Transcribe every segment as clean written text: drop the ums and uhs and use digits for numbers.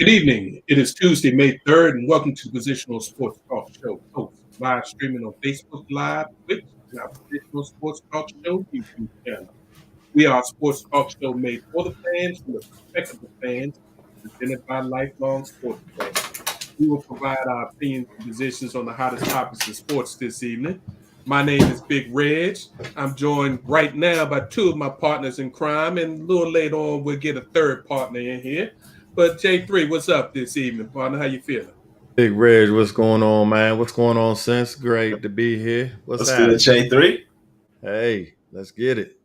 Good evening. It is Tuesday, May 3rd, and welcome to the Positional Sports Talk Show. Host live streaming on Facebook Live, Twitch, and our Positional Sports Talk Show YouTube channel. We are a sports talk show made for the fans, from the perspective of fans, presented by lifelong sports fans. We will provide our opinions and positions on the hottest topics in sports this evening. My name is Big Reg. I'm joined right now by two of my partners in crime, and a little later on we'll get a third partner in here. But J3, what's up this evening, partner? How you feeling? Big Reg, what's going on, man? What's going on, Sense? Great to be here. What's What's good, happening? J3? Hey, let's get it.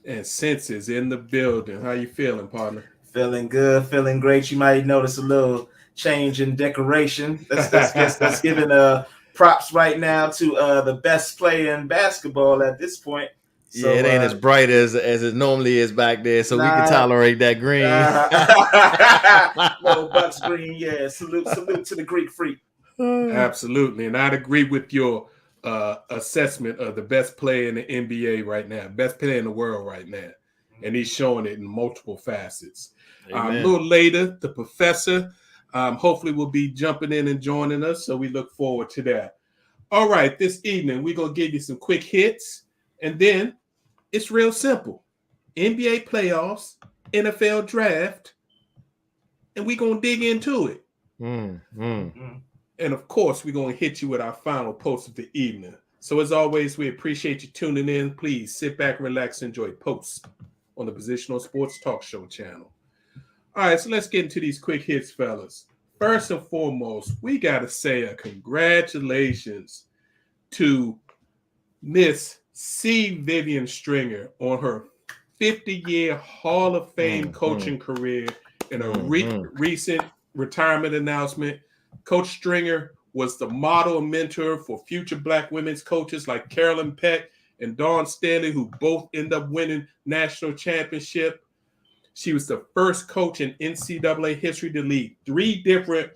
And Sense is in the building. How you feeling, partner? Feeling good, feeling great. You might notice a little change in decoration. That's giving props right now to the best player in basketball at this point. So, yeah, it ain't as bright as it normally is back there, so we can tolerate that green. Little Bucks green, yeah. Salute to the Greek freak. Absolutely, and I'd agree with your assessment of the best player in the NBA right now, best player in the world right now, and he's showing it in multiple facets. A little later, the professor hopefully will be jumping in and joining us, so we look forward to that. All right, this evening we're gonna give you some quick hits, and then it's real simple: NBA playoffs, NFL draft, and we're gonna dig into it. And of course, we're going to hit you with our final post of the evening. So as always, we appreciate you tuning in. Please sit back, relax, enjoy posts on the Positional Sports Talk Show channel. All right, so let's get into these quick hits, fellas. First and foremost, we got to say a congratulations to Miss C. Vivian Stringer on her 50-year Hall of Fame coaching career in a recent retirement announcement. Coach Stringer was the model and mentor for future Black women's coaches like Carolyn Peck and Dawn Staley, who both end up winning national championship. She was the first coach in NCAA history to lead 3 different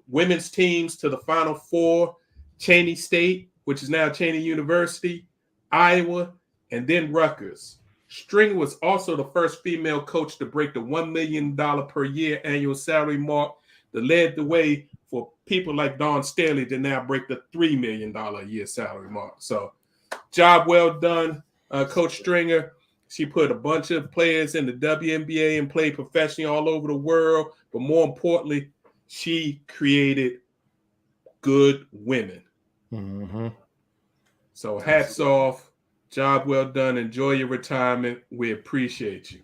women's teams to the Final Four: Cheney State, which is now Cheney University, Iowa, and then Rutgers. Stringer was also the first female coach to break the $1 million per year annual salary mark, that led the way for people like Dawn Staley to now break the $3 million a year salary mark. So job well done, Coach Stringer. She put a bunch of players in the WNBA and played professionally all over the world. But more importantly, she created good women. So hats off. Job well done. Enjoy your retirement. We appreciate you.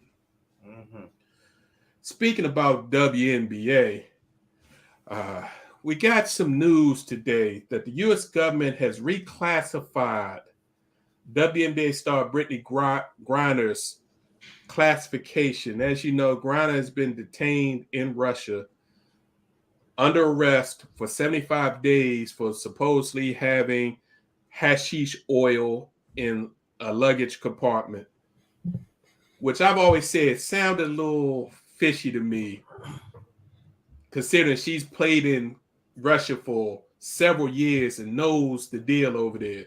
Speaking about WNBA, we got some news today that the U.S. government has reclassified WNBA star Brittany Griner's classification. As you know, Griner has been detained in Russia under arrest for 75 days for supposedly having hashish oil in a luggage compartment, which I've always said sounded a little fishy to me, considering she's played in Russia for several years and knows the deal over there.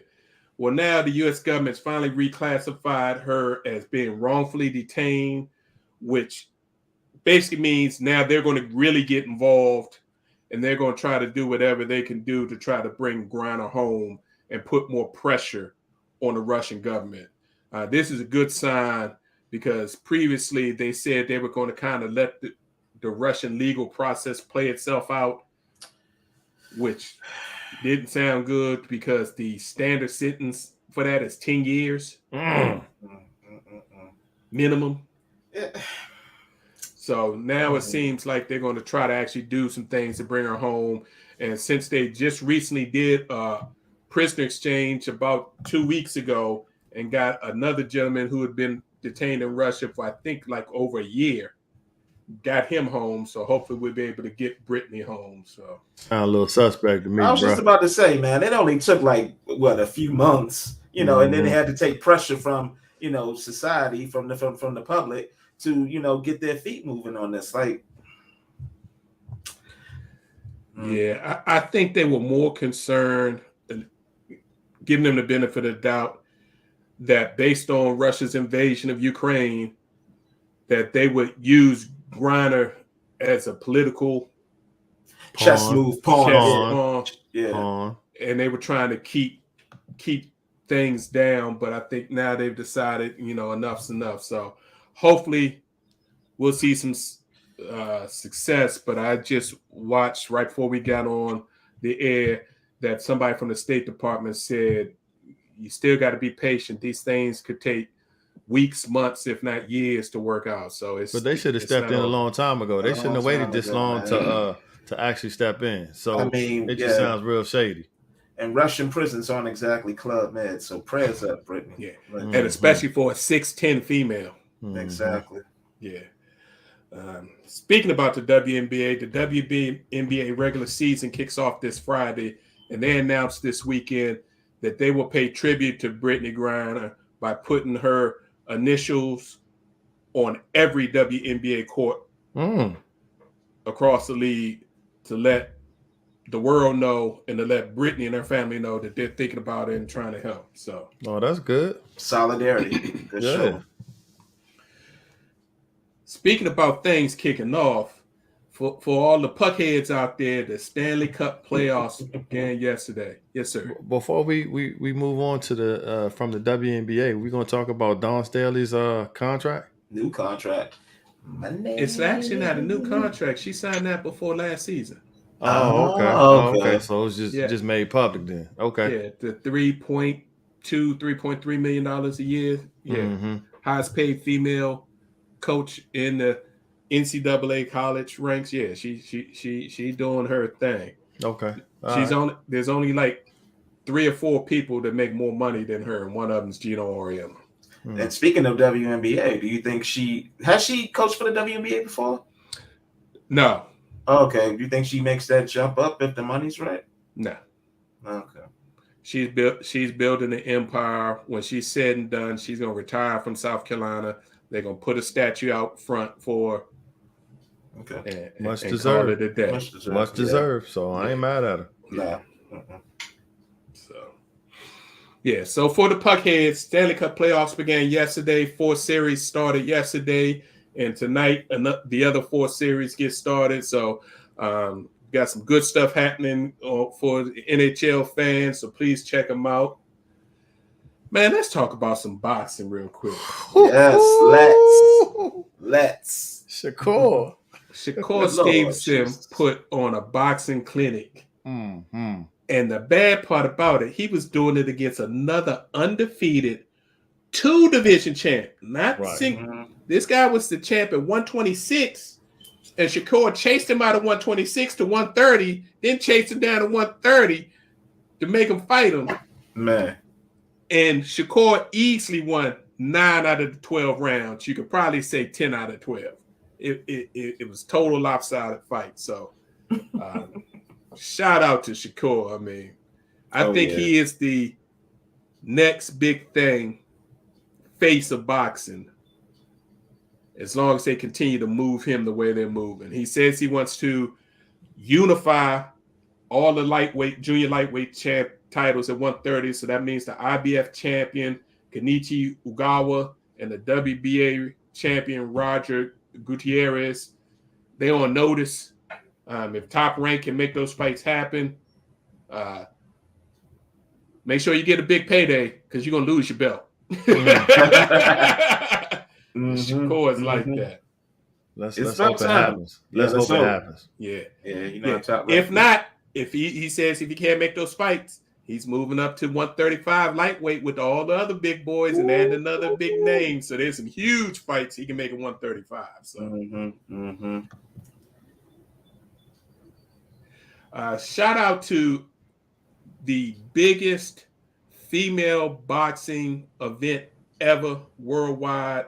Well, now the U.S. government's finally reclassified her as being wrongfully detained, which basically means now they're going to really get involved and they're going to try to do whatever they can do to try to bring Griner home and put more pressure on the Russian government. This is a good sign because previously they said they were going to kind of let the Russian legal process play itself out, which didn't sound good because the standard sentence for that is 10 years minimum. So now it seems like they're going to try to actually do some things to bring her home. And since they just recently did a prisoner exchange about 2 weeks ago and got another gentleman who had been detained in Russia for I think like over a year, got him home, so hopefully we'll be able to get Brittany home. So sound a little suspect to me. I was just about to say, man, it only took like a few months, and then they had to take pressure from society, from the public to get their feet moving on this. Like, yeah, I think they were more concerned, giving them the benefit of the doubt, that based on Russia's invasion of Ukraine, that they would use Griner as a political chess move, pawn. Yeah. Pawn. And they were trying to keep things down, but I think now they've decided, enough's enough. So hopefully we'll see some success. But I just watched right before we got on the air that somebody from the State Department said you still got to be patient. These things could take weeks, months, if not years to work out. So but they should have stepped in a long time ago. They shouldn't have waited this long to actually step in. So I mean, it just sounds real shady. And Russian prisons aren't exactly Club Med, so prayers up, Brittany. Yeah, and especially for a 6'10" female. Exactly. Yeah. Speaking about the WNBA, the WNBA regular season kicks off this Friday, and they announced this weekend that they will pay tribute to Brittany Griner by putting her initials on every WNBA court across the league to let the world know and to let Brittany and her family know that they're thinking about it and trying to help. So, that's good. Solidarity. Good show. Speaking about things kicking off, for all the puckheads out there, the Stanley Cup playoffs began yesterday. Yes, sir. Before we move on to the from the WNBA, we're gonna talk about Dawn Staley's contract. New contract. It's actually not a new contract. She signed that before last season. Okay. So it's just made public then. Okay. Yeah, the $3.3 million a year. Yeah. Highest paid female coach in the NCAA college ranks. Yeah, she's doing her thing. Okay. There's only like 3 or 4 people that make more money than her, and one of them is Gino Auriemma. And speaking of WNBA, do you think has she coached for the WNBA before? No. Okay. Do you think she makes that jump up if the money's right? No. Okay. She's building an empire. When she's said and done, she's gonna retire from South Carolina. They're gonna put a statue out front for her. Okay. Much deserved. Much deserved. So I ain't mad at her. Yeah. So for the Puckheads, Stanley Cup playoffs began yesterday. 4 series started yesterday, and tonight the other 4 series get started. So got some good stuff happening for the NHL fans. So please check them out. Man, let's talk about some boxing real quick. Yes, let's. Shakur Stevenson put on a boxing clinic. And the bad part about it, he was doing it against another undefeated 2 division champ. This guy was the champ at 126, and Shakur chased him out of 126 to 130, then chased him down to 130 to make him fight him. Man. And Shakur easily won 9 out of the 12 rounds. You could probably say 10 out of 12. It was total lopsided fight. So shout out to Shakur. I mean, I think he is the next big thing, face of boxing, as long as they continue to move him the way they're moving. He says he wants to unify all the junior lightweight titles at 130. So that means the IBF champion, Kenichi Ogawa, and the WBA champion, Roger Gutierrez. They on notice. If Top Rank can make those fights happen, make sure you get a big payday because you're going to lose your belt. Shakur is like that. Let's hope it happens. Let's hope it happens. Yeah. Top Rank. If not, if he says if he can't make those fights, he's moving up to 135 lightweight with all the other big boys and add another big name. So there's some huge fights he can make at 135. So. Shout out to the biggest female boxing event ever worldwide.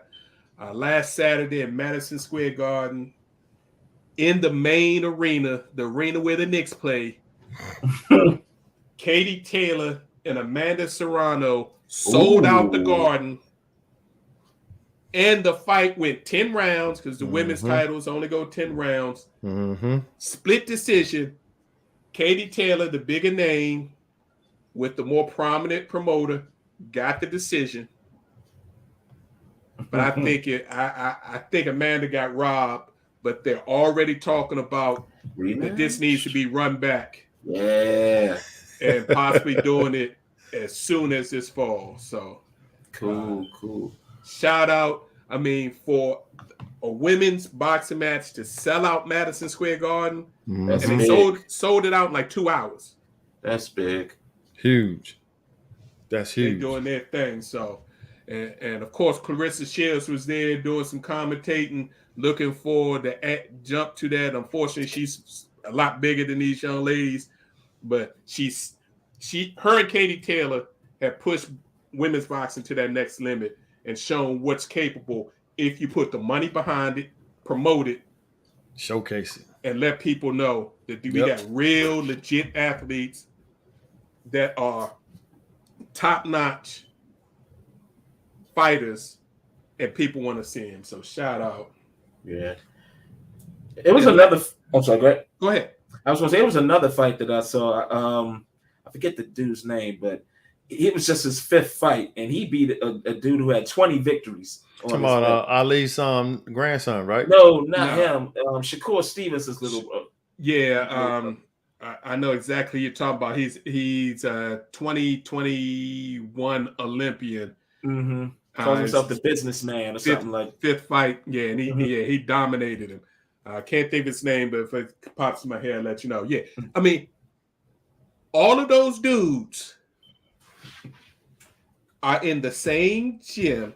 Last Saturday at Madison Square Garden, in the main arena, the arena where the Knicks play, Katie Taylor and Amanda Serrano sold out the Garden. And the fight went 10 rounds because the women's titles only go 10 rounds. Split decision. Katie Taylor, the bigger name with the more prominent promoter, got the decision. But I think I think Amanda got robbed but they're already talking about that this needs to be run back. Yeah. And possibly doing it as soon as this fall. So cool. Shout out. I mean, for a women's boxing match to sell out Madison Square Garden, and they sold it out in like 2 hours. That's big. Huge. That's huge. They're doing their thing. So, and of course, Clarissa Shields was there doing some commentating, looking forward to jump to that. Unfortunately, she's a lot bigger than these young ladies, but her and Katie Taylor have pushed women's boxing to that next limit and shown what's capable if you put the money behind it, promote it, showcase it, and let people know that we got real, legit athletes that are top-notch fighters, and people want to see them. So shout out. Yeah. It was another. I'm sorry. Go ahead. I was going to say it was another fight that I saw. I forget the dude's name, but it was just his 5th fight, and he beat a dude who had 20 victories. Come on, Ali's grandson, right? No, not him. Shakur Stevens' little brother. Yeah, I know exactly who you're talking about. He's a 2021 Olympian. Mm-hmm. Calls himself the businessman or something like. 5th fight, yeah, and he dominated him. I can't think of his name, but if it pops in my head, I'll let you know. Yeah, I mean, all of those dudes are in the same gym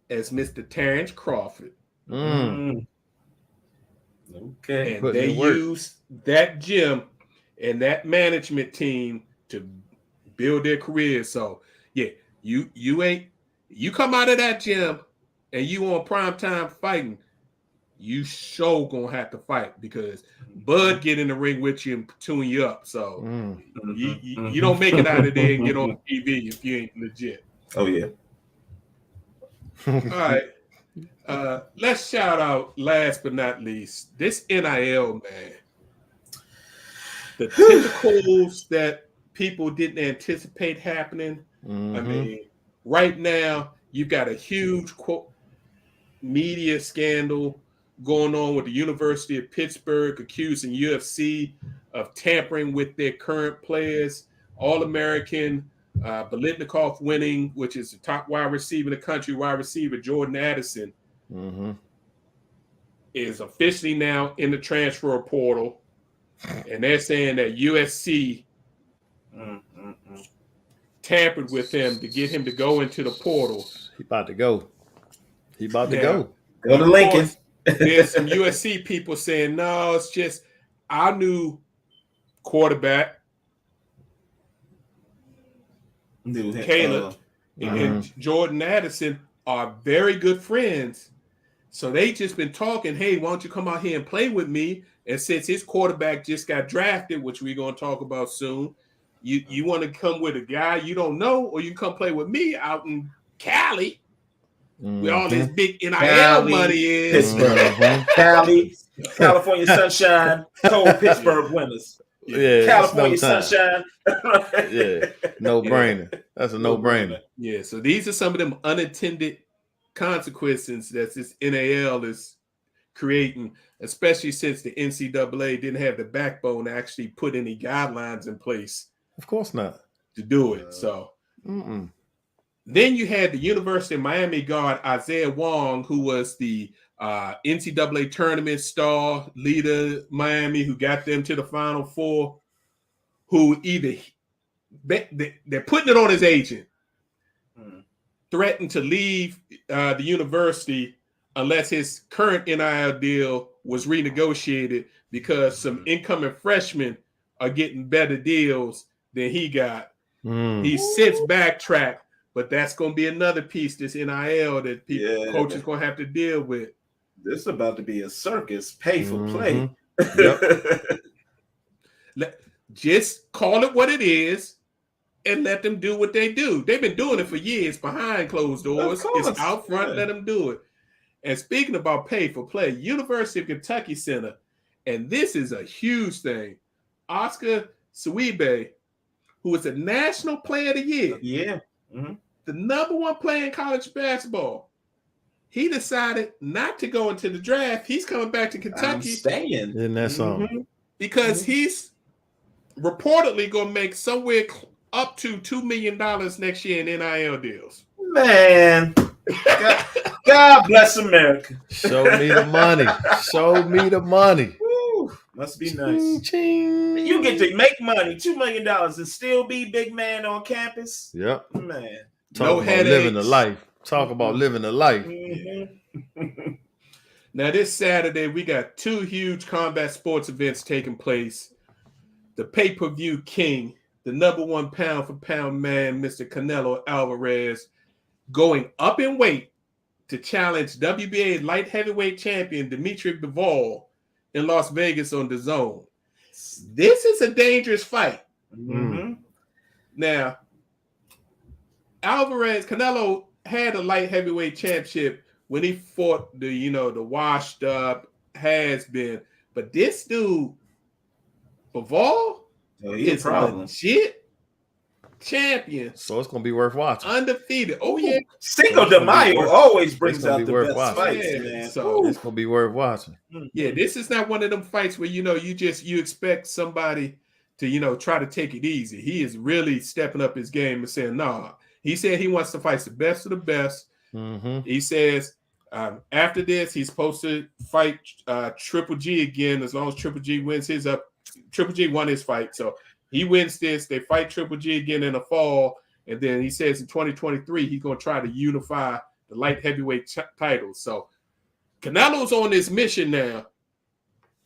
as Mr. Terrence Crawford. Okay. And they use that gym and that management team to build their careers. So, yeah, you come out of that gym and you on primetime fighting, you sure gonna have to fight because Bud get in the ring with you and tune you up. So you don't make it out of there and get on TV if you ain't legit. Oh yeah. All right. Let's shout out, last but not least, this NIL, man. The tentacles that people didn't anticipate happening. I mean, right now, you've got a huge media scandal going on with the University of Pittsburgh accusing UFC of tampering with their current players. All-American, Biletnikoff winning, which is the top wide receiver in the country, wide receiver Jordan Addison, is officially now in the transfer portal. And they're saying that USC tampered with him to get him to go into the portal. He about to go. Go to Lincoln. There's some USC people saying, no, it's just our new quarterback, Caleb, and Jordan Addison are very good friends. So they just been talking, hey, why don't you come out here and play with me? And since his quarterback just got drafted, which we're going to talk about soon, you want to come with a guy you don't know, or you come play with me out in Cali, where all this big NIL money is. Cali, California sunshine, cold Pittsburgh winters. Yeah, California sunshine. Yeah, no brainer. That's a no brainer. Yeah, so these are some of them unintended consequences that this NIL is creating, especially since the NCAA didn't have the backbone to actually put any guidelines in place. Of course not. To do it. So then you had the University of Miami guard Isaiah Wong, who was the NCAA tournament star leader, Miami, who got them to the Final Four, who either they're putting it on his agent, threatened to leave the university unless his current NIL deal was renegotiated because some incoming freshmen are getting better deals than he got. He's since backtracked, but that's going to be another piece, this NIL that coaches going to have to deal with. This is about to be a circus, pay for play. Just call it what it is and let them do what they do. They've been doing it for years behind closed doors. It's out front, let them do it. And speaking about pay for play, University of Kentucky Center, and this is a huge thing, Oscar Tshiebwe, who is the National Player of the Year. Yeah. The number one player in college basketball, he decided not to go into the draft. He's coming back to Kentucky. I'm staying. Isn't that something? Because he's reportedly going to make somewhere up to $2 million next year in NIL deals. Man, God bless America. Show me the money. Show me the money. Woo, must be nice. Ching. You get to make money, $2 million, and still be big man on campus. Yep. Man, Talk about living the life. Talk about living the life. Mm-hmm. Now, this Saturday, we got 2 huge combat sports events taking place. The pay-per-view king, the number 1 pound-for-pound man, Mr. Canelo Alvarez, going up in weight to challenge WBA light heavyweight champion Dimitri Bivol in Las Vegas on DAZN. This is a dangerous fight. Mm-hmm. Now, Canelo had a light heavyweight championship when he fought the washed up has been, but this dude, Bivol, is a legit champion. So it's gonna be worth watching. Undefeated. Oh yeah. Cinco de Mayo always brings out the best watching. fights, Yeah, man. so it's gonna be worth watching. Yeah, this is not one of them fights where you expect somebody to try to take it easy. He is really stepping up his game and saying, nah. He said he wants to fight the best of the best. Mm-hmm. He says after this, he's supposed to fight Triple G again as long as Triple G wins his up. Triple G won his fight, so he wins this. They fight Triple G again in the fall, and then he says in 2023 he's going to try to unify the light heavyweight titles. So Canelo's on this mission now.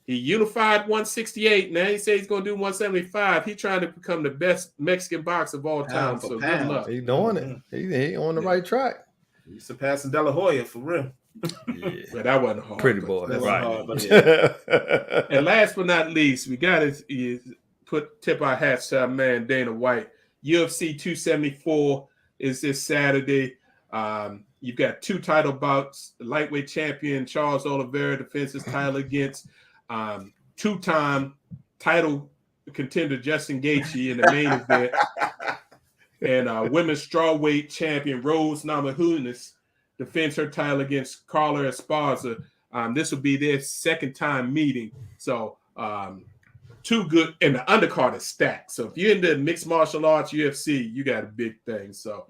He unified 168. Now he says he's going to do 175. He's trying to become the best Mexican boxer of all time. So good luck. He's doing it. He on the right track. He's surpassing De La Hoya for real. Yeah. But that wasn't hard. Pretty boy. Right. Hard, Yeah. And last but not least, we got to tip our hats to our man Dana White. UFC 274 is this Saturday. You've got 2 title bouts. The lightweight champion Charles Oliveira defends his title against 2-time title contender Justin Gaethje in the main event, and women's strawweight champion Rose Namajunas defends her title against Carla Esparza. This will be their 2nd time meeting. So 2 good, and the undercard is stacked. So if you're into mixed martial arts, UFC, you got a big thing. So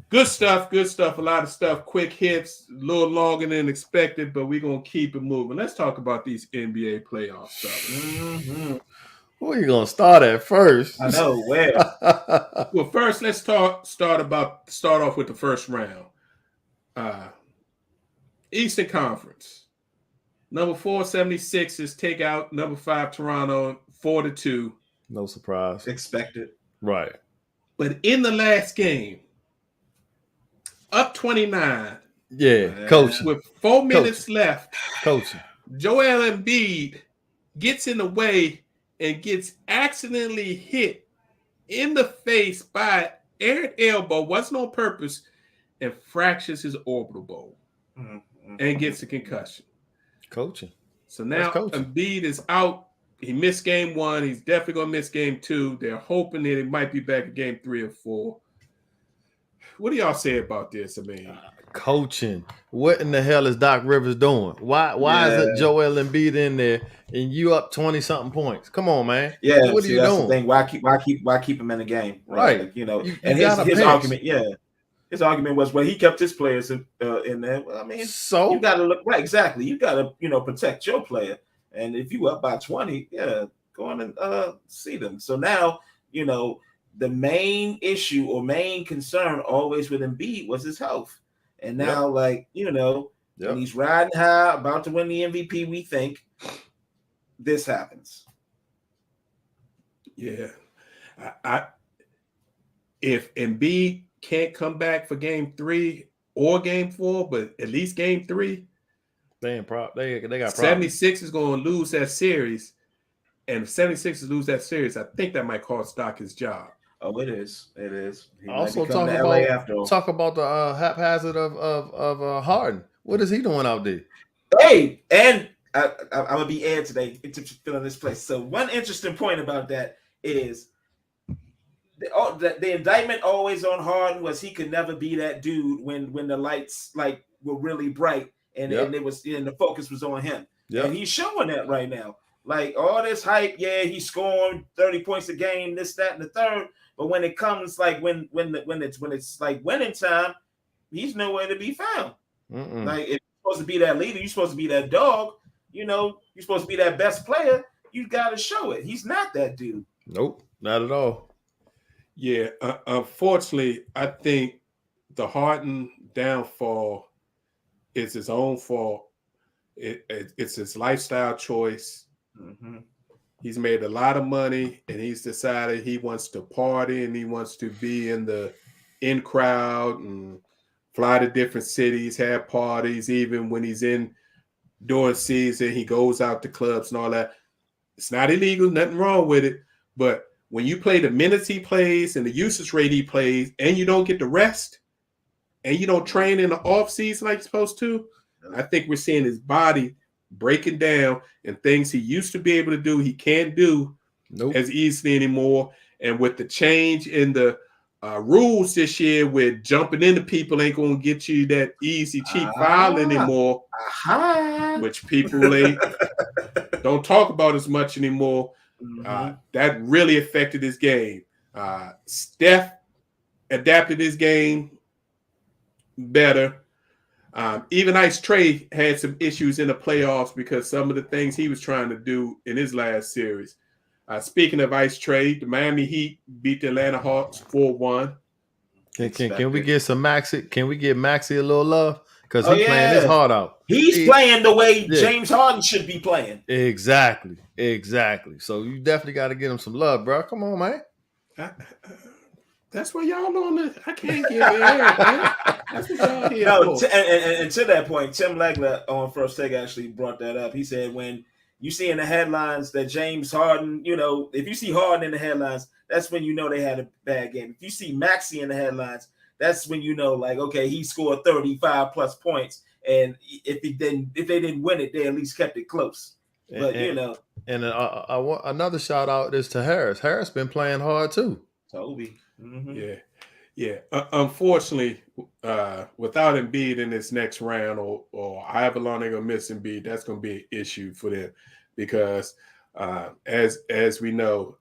good stuff. A lot of stuff. Quick hits, a little longer than expected, but we're going to keep it moving. Let's talk about these NBA playoff stuff. Mm-hmm. Where you going to start at first? I know, where? Well, first, let's start off with the first round. Eastern Conference. Number 4, 76ers take out number 5, Toronto, 4-2. No surprise. Expected. Right. But in the last game, up 29. Yeah, coaching. With 4 minutes left, Coaching. Joel Embiid gets in the way and gets accidentally hit in the face by Aaron elbow, wasn't on purpose, and fractures his orbital bone and gets a concussion. Coaching. So now Embiid is out. He missed game 1. He's definitely going to miss game 2. They're hoping that he might be back in game 3 or 4. What do y'all say about this? I mean, coaching. What in the hell is Doc Rivers doing? Why is it Joel Embiid in there and you up 20-something points? Come on, man. Yeah, what are you doing? The thing. Why keep him in the game? Right. Like, and his argument, his argument was, well, he kept his players in there. Well, I mean, so you got to look right. Exactly. You got to protect your player. And if you up by 20, go on and see them. So now the main issue or main concern always with Embiid was his health. And now, when he's riding high, about to win the MVP, we think this happens. Yeah. If Embiid can't come back for game 3 or game 4, but at least game 3, they got problems. 76 is going to lose that series. And if 76ers lose that series, I think that might cost Doc his job. Oh, it is. It is. Also talk about the haphazard of Harden. What is he doing out there? Hey, and I'm gonna be aired today to fill in this place. So one interesting point about that is the indictment always on Harden was he could never be that dude when the lights like were really bright and the focus was on him. Yep. And he's showing that right now. Like all this hype, he's scoring 30 points a game, this, that, and the third. But when it comes like when it's like winning time, he's nowhere to be found. Like if you're supposed to be that leader, you're supposed to be that dog. You know, you're supposed to be that best player. You got to show it. He's not that dude. Nope, not at all. Yeah, unfortunately, I think the Harden downfall is his own fault. It's his lifestyle choice. Mm-hmm. He's made a lot of money, and he's decided he wants to party and he wants to be in the in crowd and fly to different cities, have parties. Even when he's in during season, he goes out to clubs and all that. It's not illegal, nothing wrong with it, but when you play the minutes he plays and the usage rate he plays, and you don't get the rest, and you don't train in the off season like you're supposed to, I think we're seeing his body breaking down, and things he used to be able to do, he can't do as easily anymore. And with the change in the rules this year, with jumping into people ain't going to get you that easy, cheap foul anymore, which people don't talk about as much anymore. That really affected his game. Steph adapted his game better. Even Ice Trae had some issues in the playoffs because some of the things he was trying to do in his last series. Speaking of Ice Trae, the Miami Heat beat the Atlanta Hawks 4-1. Can we get some Maxey? Can we give Maxey a little love? Because he's playing his heart out. He's playing the way James Harden should be playing. Exactly. So you definitely got to give him some love, bro. Come on, man. That's what y'all on the. I can't give it. That's what y'all here for. And to that point, Tim Legler on First Take actually brought that up. He said when you see in the headlines that James Harden, you know, if you see Harden in the headlines, that's when you know they had a bad game. If you see Maxey in the headlines, that's when you know, like, okay, he scored 35 plus points, and if they didn't win it, they at least kept it close. But you know, and I want another shout out is to Harris. Harris been playing hard too. Toby. Mm-hmm. Yeah. Unfortunately, without Embiid in this next round, or however long they're gonna miss Embiid, that's gonna be an issue for them because as we know,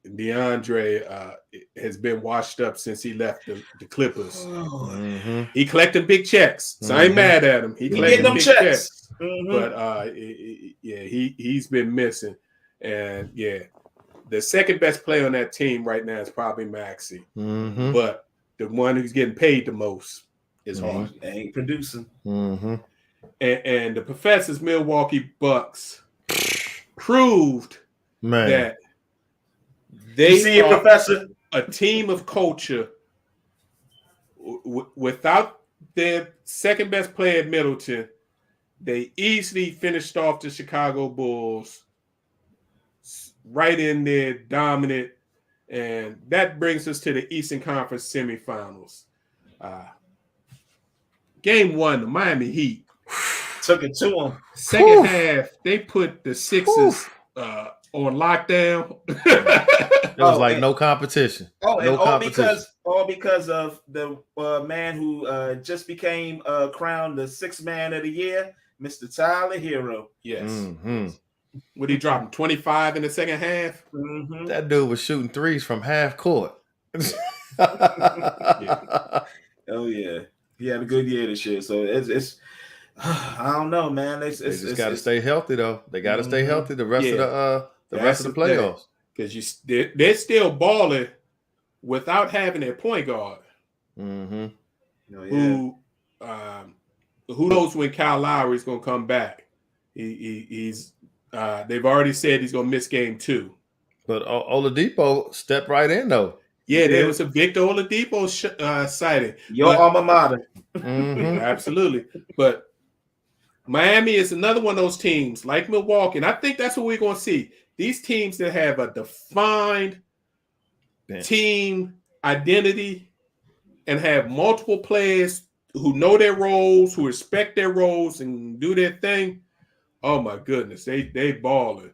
DeAndre has been washed up since he left the Clippers. Mm-hmm. He collected big checks, so I ain't mad at him. He collected big checks, but he's been missing, and the second best player on that team right now is probably Maxey, but the one who's getting paid the most is Harden. Ain't producing. And the Professor's Milwaukee Bucks proved that they are a team of culture. Without their second best player, Middleton, they easily finished off the Chicago Bulls. Right in there, dominant, and that brings us to the Eastern Conference semifinals. Game one, the Miami Heat took it to them. Second half, they put the Sixers on lockdown. It was like no competition. All because of the man who just became crowned the sixth man of the year, Mr. Tyler Hero. Yes. Would he drop 25 in the second half? That dude was shooting threes from half court. Oh yeah, he had a good year this year. So it's I don't know, man. They just got to stay healthy though. They got to stay healthy the rest of the playoffs because they're still balling without having their point guard. Who knows when Kyle Lowry is going to come back? He's they've already said he's going to miss game 2. But Oladipo stepped right in, though. Yeah, there was a Victor Oladipo sighting. Your alma mater. Absolutely. But Miami is another one of those teams, like Milwaukee, and I think that's what we're going to see. These teams that have a defined team identity and have multiple players who know their roles, who respect their roles, and do their thing. Oh my goodness, they balling.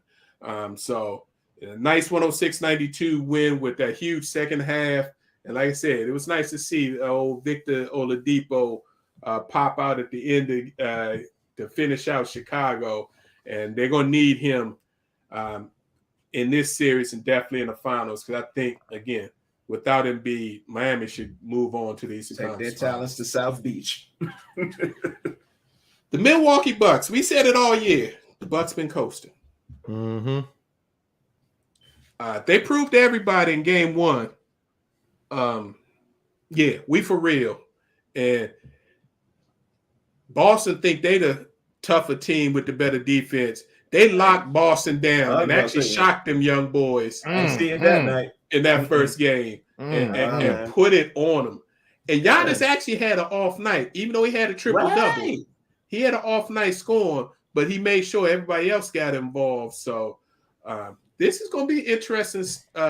So A nice 106-92 win with that huge second half. And like I said, it was nice to see old Victor Oladipo pop out at the end to finish out Chicago. And they're going to need him in this series and definitely in the finals, because I think, again, without Embiid, Miami should move on to the Eastern Conference. Take their talents to South Beach. The Milwaukee Bucks, we said it all year. The Bucks been coasting. Mm-hmm. They proved to everybody in game one, yeah, we for real. And Boston think they the tougher team with the better defense. They locked Boston down and actually shocked them young boys that night in that first game and put it on them. And Giannis actually had an off night, even though he had a triple-double. He had an off night scoring, but he made sure everybody else got involved. So this is going to be an interesting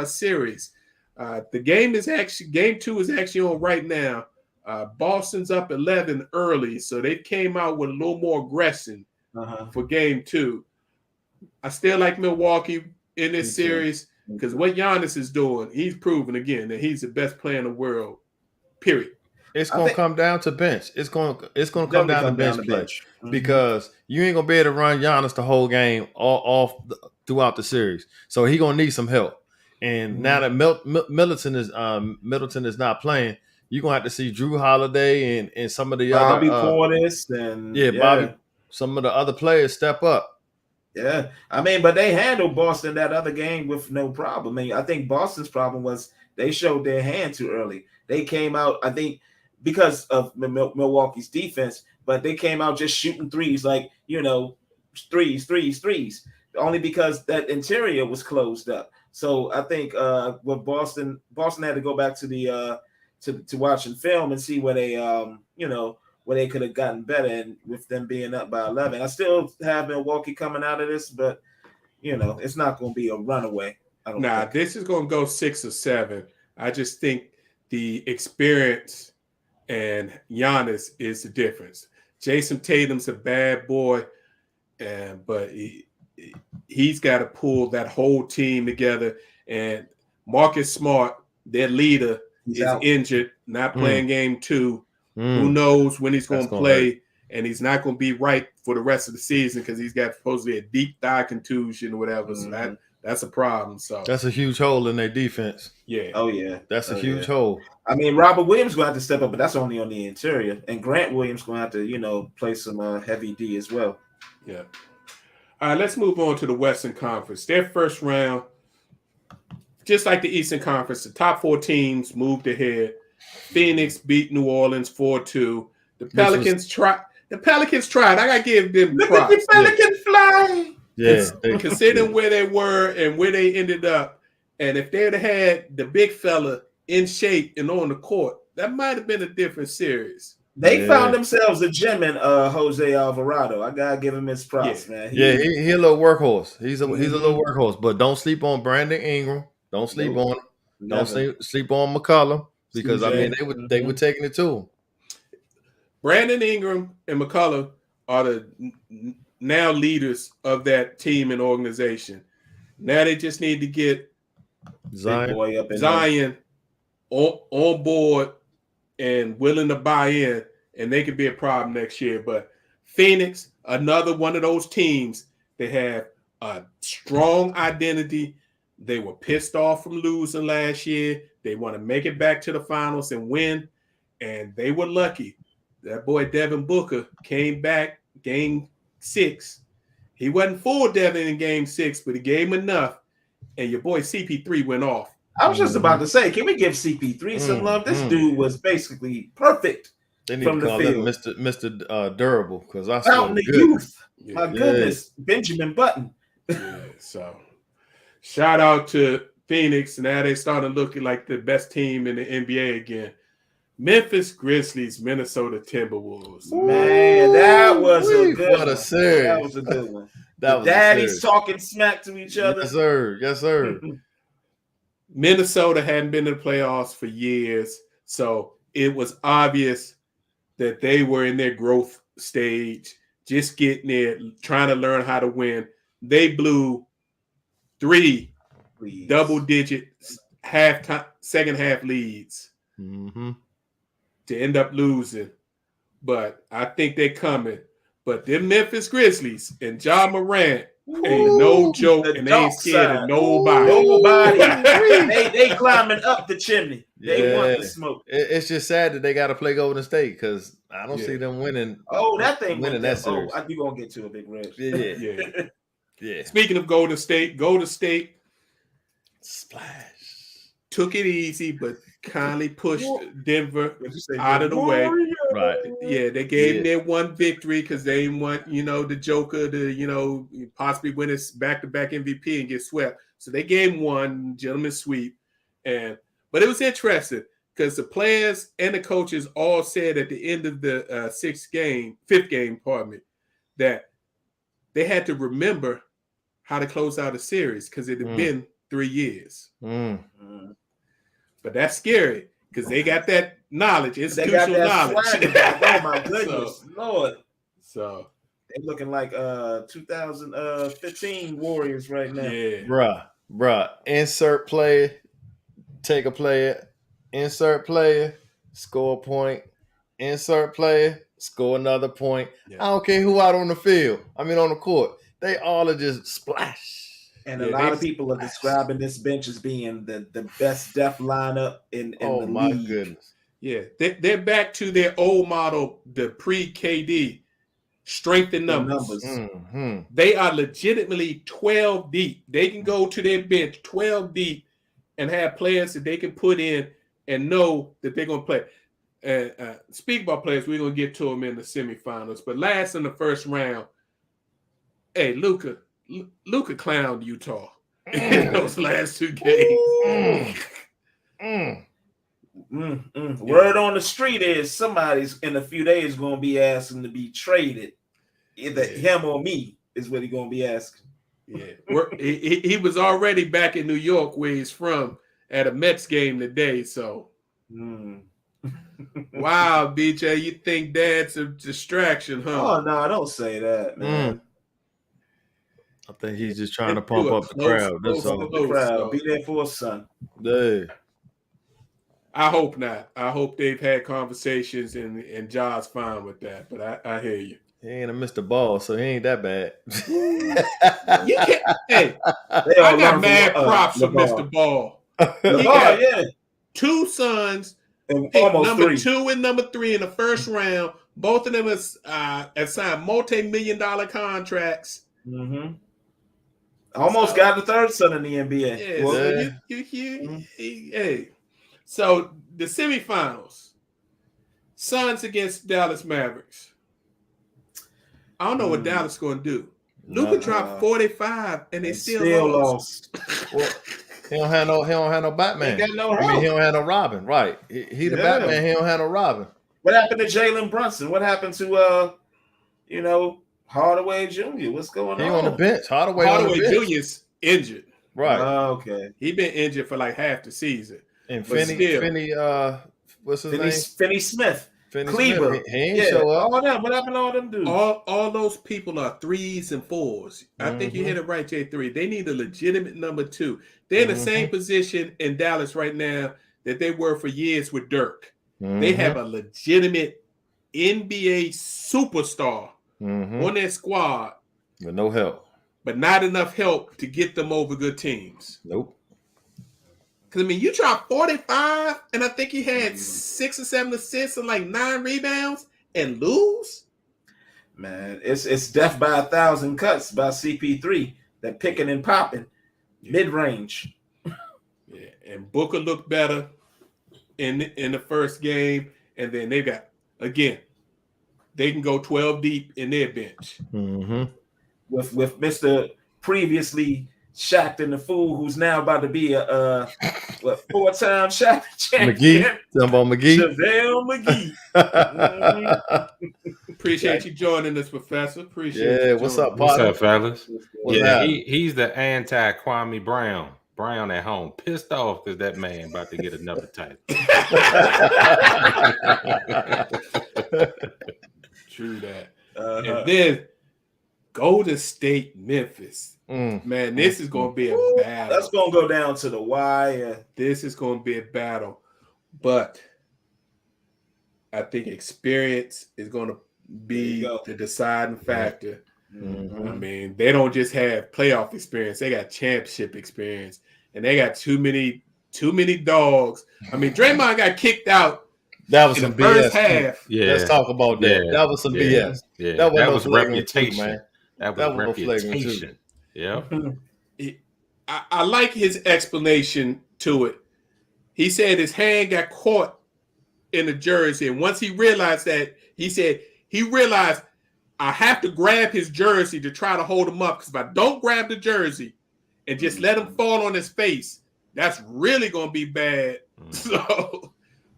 series. The game two is actually on right now. Boston's up 11 early, so they came out with a little more aggression for game two. I still like Milwaukee in this series because what Giannis is doing, he's proven again that he's the best player in the world. Period. It's going to come down to bench. It's going to come down to bench play because you ain't going to be able to run Giannis the whole game throughout the series. So he's going to need some help. And now that Middleton is not playing, you're going to have to see Drew Holiday and some of the Bobby other Portis and Bobby, some of the other players step up. Yeah, I mean, but they handled Boston that other game with no problem. I mean, I think Boston's problem was they showed their hand too early. They came out, I think, because of Milwaukee's defense, but they came out just shooting threes, like, threes, only because that interior was closed up. So I think with Boston had to go back to the to watching film and see where they where they could have gotten better, and with them being up by 11. I still have Milwaukee coming out of this, but it's not going to be a runaway. This is going to go 6 or 7. I just think the experience and Giannis is the difference. Jason Tatum's a bad boy, but he's got to pull that whole team together. And Marcus Smart, their leader, is injured, not playing game 2. Who knows when he's going to play, and he's not going to be right for the rest of the season because he's got supposedly a deep thigh contusion or whatever. So that's a problem. So that's a huge hole in their defense. Yeah. Oh yeah. That's a huge hole. I mean, Robert Williams going to have to step up, but that's only on the interior. And Grant Williams going to have to, play some heavy D as well. Yeah. All right, let's move on to the Western Conference. Their first round, just like the Eastern Conference, the top 4 teams moved ahead. Phoenix beat New Orleans 4-2. The Pelicans tried. I gotta give them props. Look at the Pelicans fly. Yeah, considering where they were and where they ended up, and if they'd have had the big fella in shape and on the court, that might have been a different series. They found themselves a gem in Jose Alvarado. I gotta give him his props, man. He a little workhorse. He's a little workhorse, but don't sleep on Brandon Ingram. Don't sleep on him. Don't sleep on McCollum. Because they were taking it to him. Brandon Ingram and McCullough are the now leaders of that team and organization. Now they just need to get Zion on board and willing to buy in, and they could be a problem next year. But Phoenix, another one of those teams, they have a strong identity. They were pissed off from losing last year. They want to make it back to the finals and win, and they were lucky. That boy Devin Booker came back game 6. He wasn't full Devin in game 6, but he gave him enough, and your boy CP3 went off. I was just about to say, can we give CP3 some love? This dude was basically perfect. They need to call him Mr. Durable, because I saw the youth. My goodness, Benjamin Button. So shout out to Phoenix. Now they started looking like the best team in the NBA again. Memphis Grizzlies, Minnesota Timberwolves. Man, that was a good one. That was a good one. Daddies talking smack to each other. Yes, sir. Minnesota hadn't been in the playoffs for years, so it was obvious that they were in their growth stage, just getting there, trying to learn how to win. They blew 3 double-digit half-time, second half leads to end up losing. But I think they're coming. But them Memphis Grizzlies and Ja Morant ain't no joke, and they ain't scared of nobody. they climbing up the chimney. They want the smoke. It's just sad that they got to play Golden State because I don't see them winning. That thing winning that series. You gonna get to a big Reds. Yeah. Speaking of Golden State splash took it easy, but kindly pushed Denver out of the way. Right. Yeah, they gave them their one victory because they didn't want, the Joker to, possibly win his back-to-back MVP and get swept. So they gave him one gentleman's sweep. But it was interesting because the players and the coaches all said at the end of the fifth game, that they had to remember how to close out a series because it had been 3 years. But that's scary because they got that knowledge, institutional knowledge. Oh my goodness, Lord! So they're looking like 2015 Warriors right now. Yeah, bruh. Insert player, take a player. Insert player, score a point. Insert player, score another point. Yeah. I don't care who out on the field. I mean on the court. They all are just splash. And a lot of people are describing this bench as being the best depth lineup in the league. My goodness. Yeah, they're back to their old model, the pre-KD, strength in numbers. They are legitimately 12 deep. They can go to their bench 12 deep and have players that they can put in and know that they're going to play. Speak about players, we're going to get to them in the semifinals. But last in the first round, hey, Luka clowned Utah in those last 2 games. Word on the street is somebody's in a few days going to be asking to be traded. Either him or me is what he's going to be asking. Yeah, he was already back in New York where he's from at a Mets game today. So, wow, BJ, you think Dad's a distraction, huh? Oh no, don't say that, man. I think he's just trying to pump up the crowd. That's all. The crowd. Be there for his son. Hey. I hope not. I hope they've had conversations and Ja's fine with that. But I hear you. He ain't a Mr. Ball, so he ain't that bad. You can't. Hey, I got mad props for Mr. Ball. Yeah. 2 sons, number 2 and number 3 in the first round. Both of them have signed multi-million-dollar contracts. Almost got the third son in the NBA. Hey. So the semifinals, Suns against Dallas Mavericks. I don't know what Dallas is going to do. Luka dropped 45, and they still lost. Well, he don't have no Batman. He got no help. He don't have no Robin. Right? He the Batman. He don't have no Robin. What happened to Jalen Brunson? What happened to Hardaway Jr.? What's going on? He on the bench. Hardaway Jr. is injured. Right. Okay. He been injured for like half the season. And Finney, what's his name? Finney Smith. Cleaver. He ain't show up. All them. What happened to all them dudes? All those people are 3s and 4s. I think you hit it right, J3. They need a legitimate number 2. They're in the same position in Dallas right now that they were for years with Dirk. They have a legitimate NBA superstar on their squad. With no help. But not enough help to get them over good teams. Nope. Because, you dropped 45, and I think he had 6 or 7 assists and like 9 rebounds and lose? Man, it's death by 1,000 cuts by CP3. That picking and popping, mid-range. Yeah, and Booker looked better in the first game, and then they got, again, they can go 12 deep in their bench. With Mr. previously Shaq and the Fool, who's now about to be a 4-time Shaq champion. JaVale McGee. Appreciate you joining us, Professor. Appreciate you. What's up, What's up, fellas? What's he's the anti-Kwame Brown. Brown at home, pissed off because that man about to get another title. True that. And then Golden State, Memphis. Man, this is going to be a battle. That's going to go down to the wire. This is going to be a battle. But I think experience is going to be the deciding factor. Mm-hmm. I mean, they don't just have playoff experience; they got championship experience, and they got too many dogs. I mean, Draymond got kicked out. That was in some the first BS. half. Yeah, let's talk about that. That was some BS. Yeah, that was reputation, man. That was reputation. Yeah. I like his explanation to it. He said his hand got caught in the jersey, and once he realized that, he said he realized I have to grab his jersey to try to hold him up, because if I don't grab the jersey and just let him fall on his face, that's really gonna be bad. So,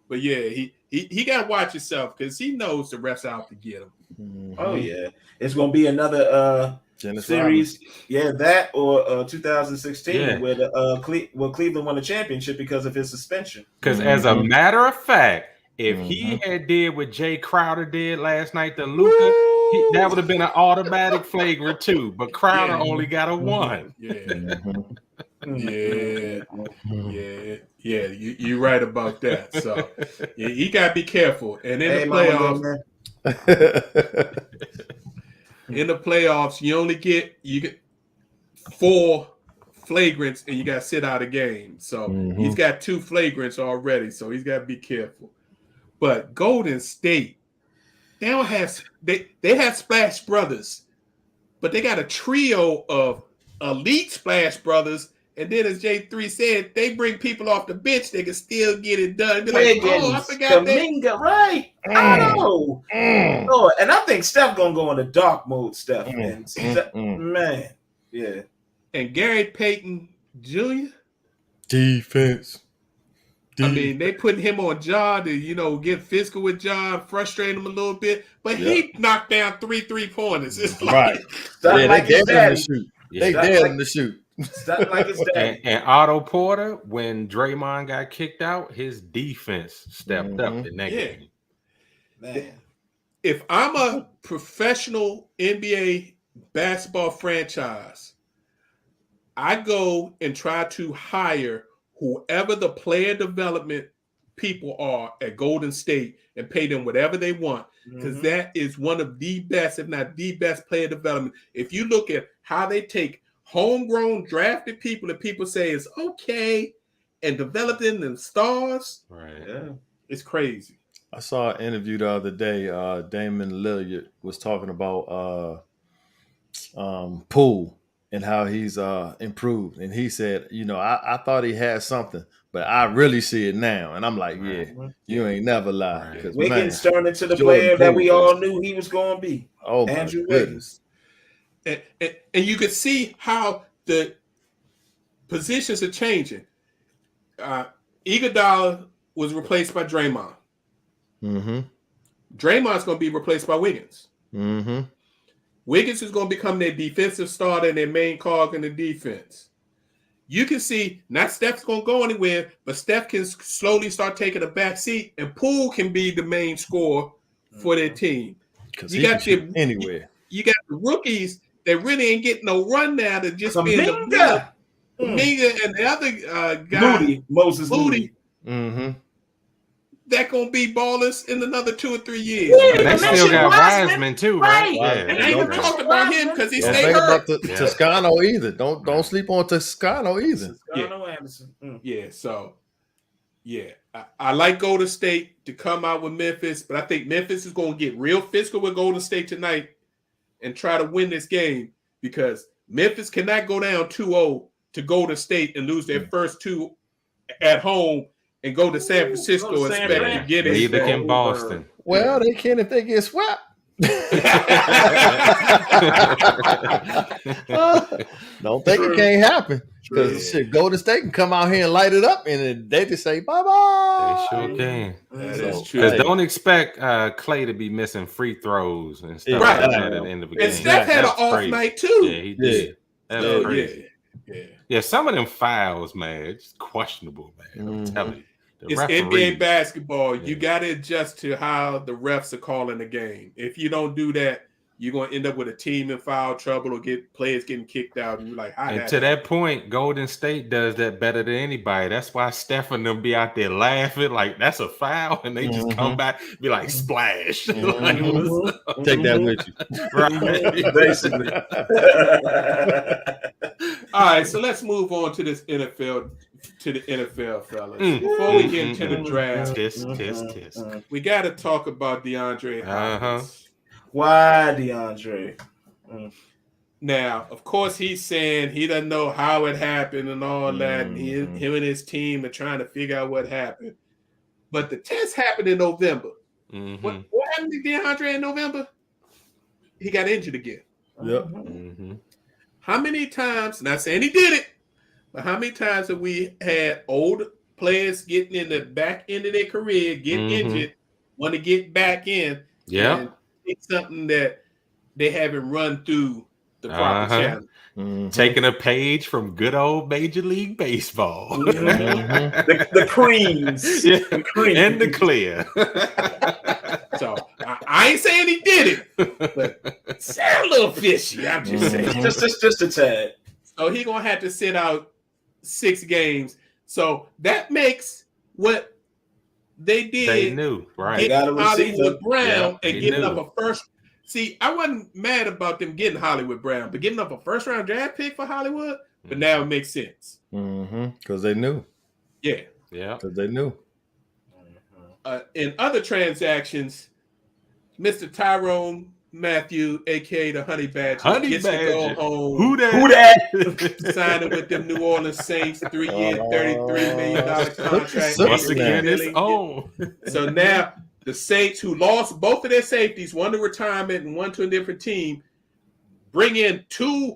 but yeah, he got to watch himself, because he knows the refs out to get him. Oh yeah, it's gonna be another series. Yeah, that or 2016 where Cleveland won the championship because of his suspension. Because as a matter of fact, if he had did what Jay Crowder did last night to Luka, that would have been an automatic flagrant too. But Crowder only got a 1. Yeah. You're right about that. So you gotta be careful. And in the playoffs, you get 4 flagrants, and you got to sit out a game. So he's got 2 flagrants already. So he's got to be careful. But Golden State, they don't have they have Splash Brothers, but they got a trio of elite Splash Brothers. And then, as J3 said, they bring people off the bench. They can still get it done. Be like, I forgot Kuminga, right? I know. Oh, and I think Steph gonna go in the dark mode, Steph. Man, yeah. And Gary Payton Jr. Defense. I mean, they putting him on Ja to, get physical with Ja, frustrate him a little bit. But he knocked down 3 3-pointers. It's like, they dared him to shoot. They dared him to shoot. Like his dad. And Otto Porter, when Draymond got kicked out, his defense stepped up in that game. Man. If I'm a professional NBA basketball franchise, I go and try to hire whoever the player development people are at Golden State and pay them whatever they want, because that is one of the best, if not the best, player development. If you look at how they take homegrown drafted people that people say is okay and develop them stars, right? Yeah, it's crazy. I saw an interview the other day. Damon Lillard was talking about Poole and how he's improved, and he said, I thought he had something, but I really see it now. And I'm like, you ain't never lied. Right. Wiggins turned into the player that we all knew he was going to be. Oh, Andrew Wiggins. And you could see how the positions are changing. Iguodala was replaced by Draymond. Draymond's going to be replaced by Wiggins. Wiggins is going to become their defensive starter and their main cog in the defense. You can see, not Steph's going to go anywhere, but Steph can slowly start taking a back seat, and Poole can be the main scorer for their team. You got anywhere. You got the rookies that really ain't getting no run now to just be Kuminga and the other guy, Moses Moody. That gonna be ballers in another 2 or 3 years. Yeah, they still got Wiseman too, right? Yeah. And I even talked about him because he stayed hurt. Don't think about Toscano either. Don't sleep on Toscano either. Toscano Anderson. Yeah, so I like Golden State to come out with Memphis, but I think Memphis is going to get real physical with Golden State tonight and try to win this game, because Memphis cannot go down 2-0 to Golden State and lose their first 2 at home and go to San Francisco and expect to get it. Neither can Boston. Well, they can if they get swept. Don't think it can't happen, because Golden State can come out here and light it up, and they just say bye bye. They sure can. That is true. Because don't expect Clay to be missing free throws and stuff like that at the end of the game. And Steph had an off night too. Yeah, he did. That was crazy. Yeah, some of them fouls, man, it's questionable, man. I'm telling you. It's NBA basketball. You got to adjust to how the refs are calling the game. If you don't do that, you're going to end up with a team in foul trouble or get players getting kicked out. And you're like, and to that point, Golden State does that better than anybody. That's why Steph and them be out there laughing like that's a foul, and they just come back, be like splash. Like, take that with you, right? Basically. All right, so let's move on to this NFL, fellas. Before we get into the draft, we got to talk about DeAndre Hopkins. Why DeAndre? Now, of course, he's saying he doesn't know how it happened and all that. And him and his team are trying to figure out what happened. But the test happened in November. What happened to DeAndre in November? He got injured again. Yep. How many times, not saying he did it, but how many times have we had old players getting in the back end of their career, get injured, want to get back in? Yeah. It's something that they haven't run through the proper channel. Taking a page from good old Major League Baseball. The creams. Yeah. The cream. And the clear. So I ain't saying he did it, but it sound a little fishy. I'm just saying. Just a tad. So he gonna have to sit out 6 games. So that makes what they did. They knew, right? Getting Hollywood Brown and getting up a first. See, I wasn't mad about them getting Hollywood Brown, but getting up a first-round draft pick for Hollywood. But now it makes sense. Because they knew. Yeah. Because they knew. In other transactions, Mr. Tyrone Matthew, aka the Honey Badger, gets to go home. Who that? Signing with them New Orleans Saints, 3-year, $33 million contract. Once again, it's on. So now the Saints, who lost both of their safeties, one to retirement and one to a different team, bring in 2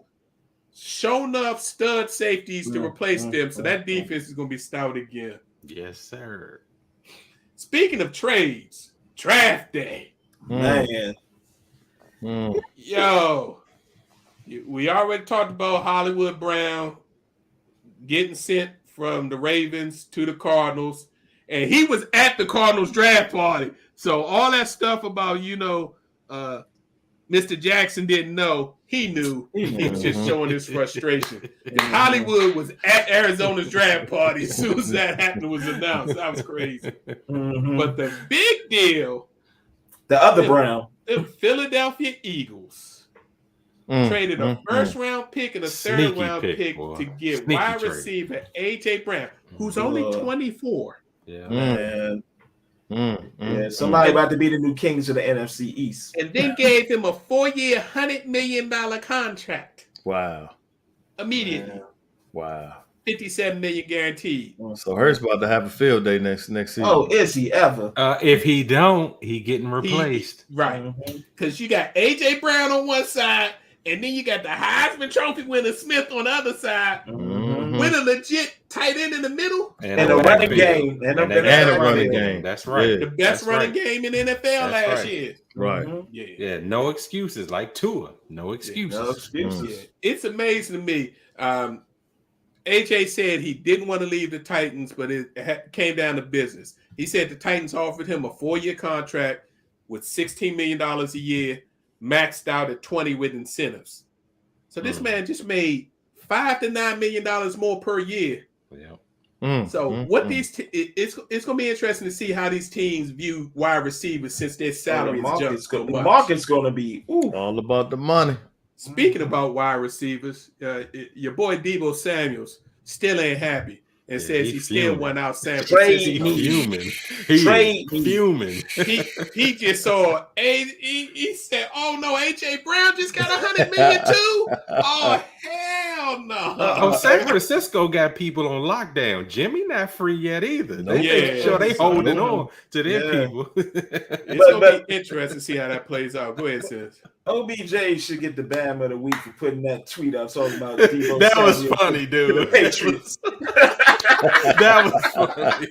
shown up stud safeties to replace them. So that defense is going to be stout again. Yes, sir. Speaking of trades, draft day. Man. Yo, we already talked about Hollywood Brown getting sent from the Ravens to the Cardinals, and he was at the Cardinals draft party. So all that stuff about, Mr. Jackson didn't know, he knew. He was just showing his frustration. And Hollywood was at Arizona's draft party as soon as that happened was announced. That was crazy. But the big deal, the other Brown, the Philadelphia Eagles traded a first-round pick and a third-round pick to get wide receiver A.J. Brown, who's only 24. Yeah, man. Yeah, somebody about to be the new kings of the NFC East. And then gave him a 4-year, $100 million contract. Wow. Immediately. Yeah. Wow. $57 million guaranteed. So Hurts about to have a field day next season. Oh, is he ever? If he don't, he getting replaced. Right. Because you got A.J. Brown on one side, and then you got the Heisman Trophy winner Smith on the other side. With a legit tight end in the middle. And a running game. And a running game. That's right. Yeah. The best running game in the NFL last year. Right. Yeah, no excuses. Like Tua. No excuses. No excuses. Yeah. It's amazing to me. AJ said he didn't want to leave the Titans, but it came down to business. He said the Titans offered him a 4-year contract with $16 million a year, maxed out at 20 with incentives. So this man just made $5 to $9 million more per year. Yeah. So what these it's going to be interesting to see how these teams view wide receivers since their salaries jumped so much. The market's going to be all about the money. Speaking about wide receivers, your boy Deebo Samuels still ain't happy and says he still went out San Francisco. He's fuming. He just saw he said, "Oh no, AJ Brown just got $100 million too." Oh hell no! San Francisco got people on lockdown. Jimmy not free yet either. They they holding on to their people. It's gonna be interesting to see how that plays out. Go ahead, sis. OBJ should get the Bam of the week for putting that tweet up talking about Deebo that Samuel was funny, dude. The Patriots. That was funny.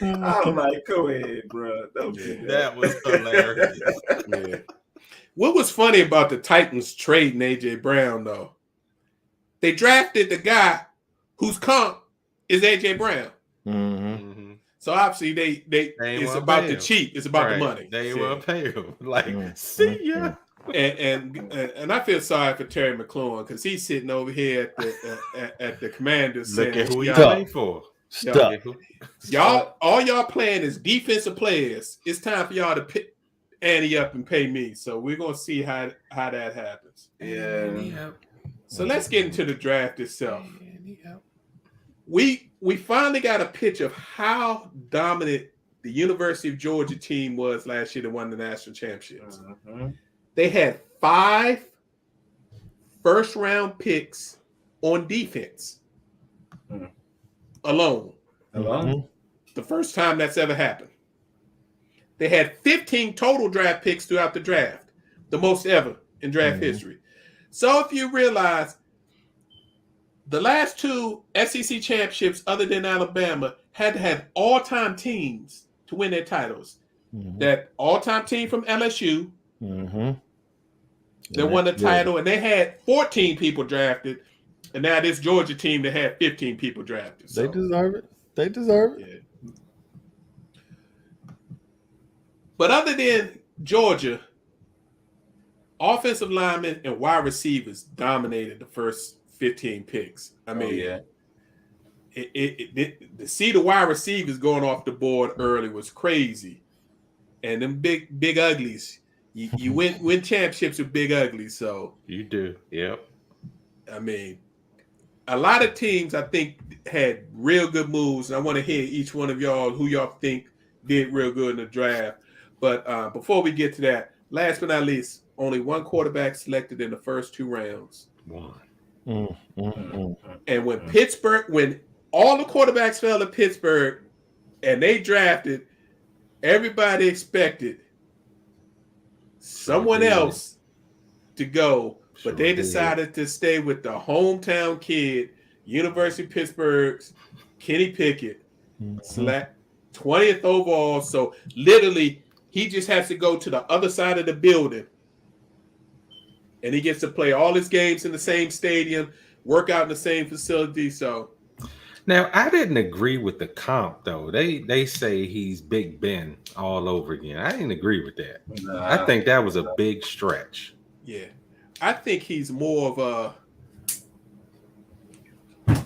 I'm like, go ahead, bro. That was hilarious. Yeah. What was funny about the Titans trading AJ Brown though? They drafted the guy whose comp is AJ Brown. So obviously they it's about the cheap. It's about the money. They will pay him. Like, see ya. And I feel sorry for Terry McLaurin because he's sitting over here at the Commanders. Look at who he played for. Y'all, all y'all playing is defensive players. It's time for y'all to ante up and pay me. So we're gonna see how that happens. Yeah. So let's get into the draft itself. We finally got a picture of how dominant the University of Georgia team was last year that won the national championships. They had 5 first-round picks on defense alone. The first time that's ever happened. They had 15 total draft picks throughout the draft, the most ever in draft history. So if you realize the last 2 SEC championships other than Alabama had to have all-time teams to win their titles. That all-time team from LSU that won the title, and they had 14 people drafted, and now this Georgia team that had 15 people drafted. So, they deserve it. Yeah. But other than Georgia, offensive linemen and wide receivers dominated the first 15 picks. I mean, to see the wide receivers going off the board early was crazy, and them big uglies. You win championships with big uglies, so you do. Yep. I mean, a lot of teams I think had real good moves, and I want to hear each one of y'all who y'all think did real good in the draft. But before we get to that, last but not least, only one quarterback selected in the first 2 rounds. And when all the quarterbacks fell to Pittsburgh and they drafted, everybody expected someone else to go, but they decided to stay with the hometown kid, University of Pittsburgh's Kenny Pickett, select 20th overall. So literally, he just has to go to the other side of the building, and he gets to play all his games in the same stadium, work out in the same facility. So now I didn't agree with the comp though. They say he's Big Ben all over again. I didn't agree with that. I think that was a big stretch. Yeah, I think he's more of a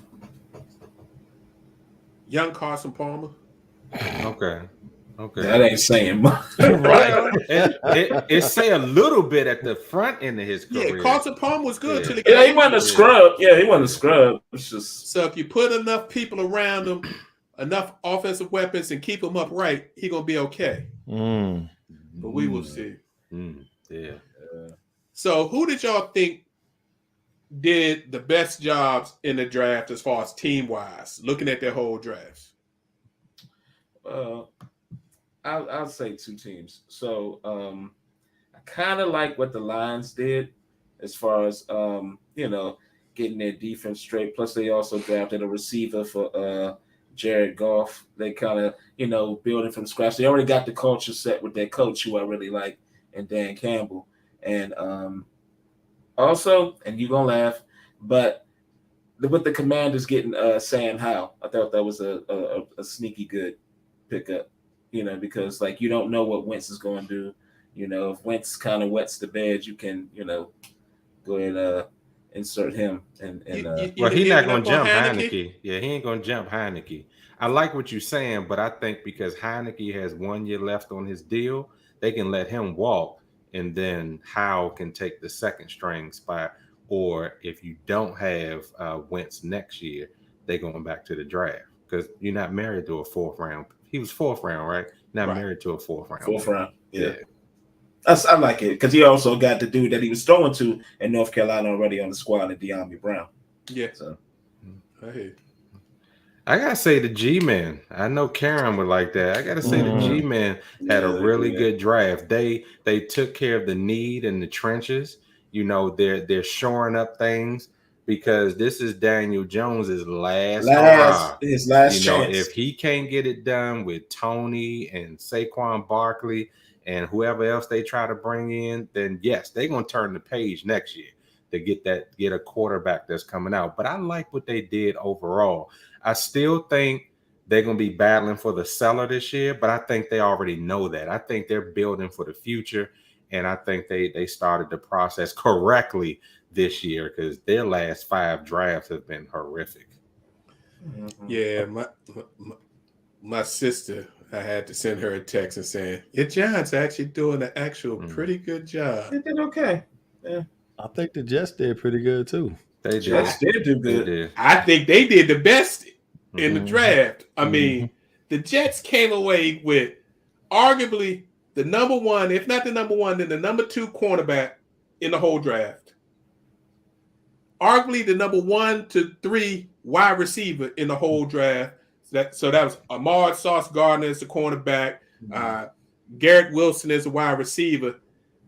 young Carson Palmer. Okay. That ain't saying much. Right. It say a little bit at the front end of his career. Yeah, Carson Palmer was good till he wasn't a scrub. Yeah, he wasn't a scrub. It's just so if you put enough people around him, enough offensive weapons, and keep him upright, he gonna be okay. But we will see. Yeah. So who did y'all think did the best jobs in the draft as far as team wise, looking at their whole drafts? I'll say 2 teams. So I kind of like what the Lions did as far as getting their defense straight. Plus, they also drafted a receiver for Jared Goff. They kind of building from scratch. They already got the culture set with their coach, who I really like, and Dan Campbell. And also, and you're gonna laugh, but with the Commanders getting Sam Howell, I thought that was a sneaky good pickup. Because you don't know what Wentz is going to do. If Wentz kind of wets the bed, you can, go ahead and insert him. Well, he's not going to jump Heineke. Yeah, he ain't going to jump Heineke. I like what you're saying, but I think because Heineke has 1 year left on his deal, they can let him walk, and then Howell can take the second string spot. Or if you don't have Wentz next year, they're going back to the draft because you're not married to a 4th round. He was 4th round, right? Not married to a 4th round. 4th round, yeah. I like it because he also got the dude that he was throwing to in North Carolina already on the squad, and De'Ami Brown. Yeah. So, I gotta say the G-Man. I know Karen would like that. I gotta say the G-Man had a really good draft. They took care of the need in the trenches. They're shoring up things. Because this is Daniel Jones's last chance. If he can't get it done with Tony and Saquon Barkley and whoever else they try to bring in, then yes, they're gonna turn the page next year to get a quarterback that's coming out. But I like what they did overall. I still think they're going to be battling for the cellar this year, but I think they already know that. I think they're building for the future, and I think they started the process correctly this year because their last 5 drafts have been horrific. Yeah, my sister, I had to send her a text and saying, your Giants are actually doing an actual pretty good job. They did okay. Yeah. I think the Jets did pretty good too. They did. Jets did do good. I think they did the best in the draft. I mean, the Jets came away with arguably the number 1, if not the number 1, then the number 2 cornerback in the whole draft. Arguably the number 1 to 3 wide receiver in the whole draft. So that was Ahmad Sauce Gardner as the cornerback, Garrett Wilson as a wide receiver.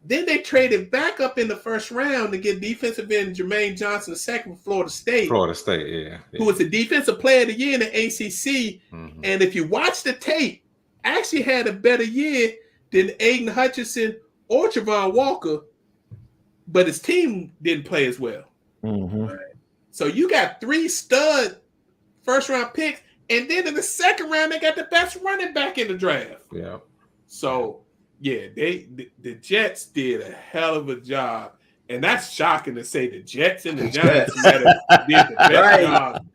Then they traded back up in the first round to get defensive end Jermaine Johnson II from Florida State. Yeah. Who was the defensive player of the year in the ACC. And if you watch the tape, actually had a better year than Aiden Hutchinson or Travon Walker, but his team didn't play as well. Right. So you got 3 stud first-round picks, and then in the second round, they got the best running back in the draft. Yeah. So, yeah, the Jets did a hell of a job. And that's shocking to say the Jets and the Giants did the best job.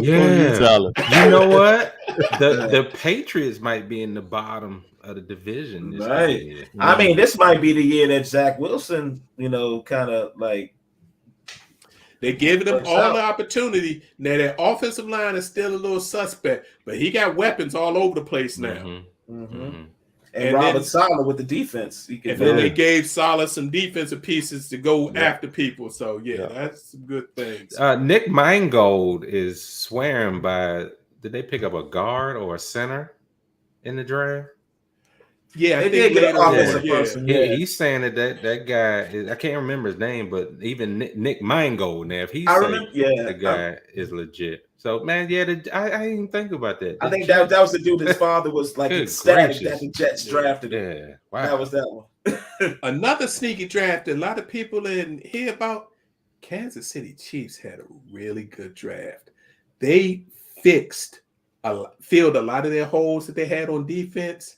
You know what? The Patriots might be in the bottom of the division. Right. I mean, this might be the year that Zach Wilson, kind of like. They're giving him all the opportunity. Now, their offensive line is still a little suspect, but he got weapons all over the place now. And Robert Saleh with the defense. And then they gave Saleh some defensive pieces to go after people. So, that's some good things. Nick Mangold is swearing by, did they pick up a guard or a center in the draft? Yeah, they did get an offensive person. He's saying that guy, I can't remember his name, but even Nick Mangold, now, if he's the guy is legit. So, man, I didn't even think about that. I think that was the dude. His father was like ecstatic that the Jets drafted him. Yeah, wow. That was that one. Another sneaky draft that a lot of people didn't hear about. Kansas City Chiefs had a really good draft. They filled a lot of their holes that they had on defense.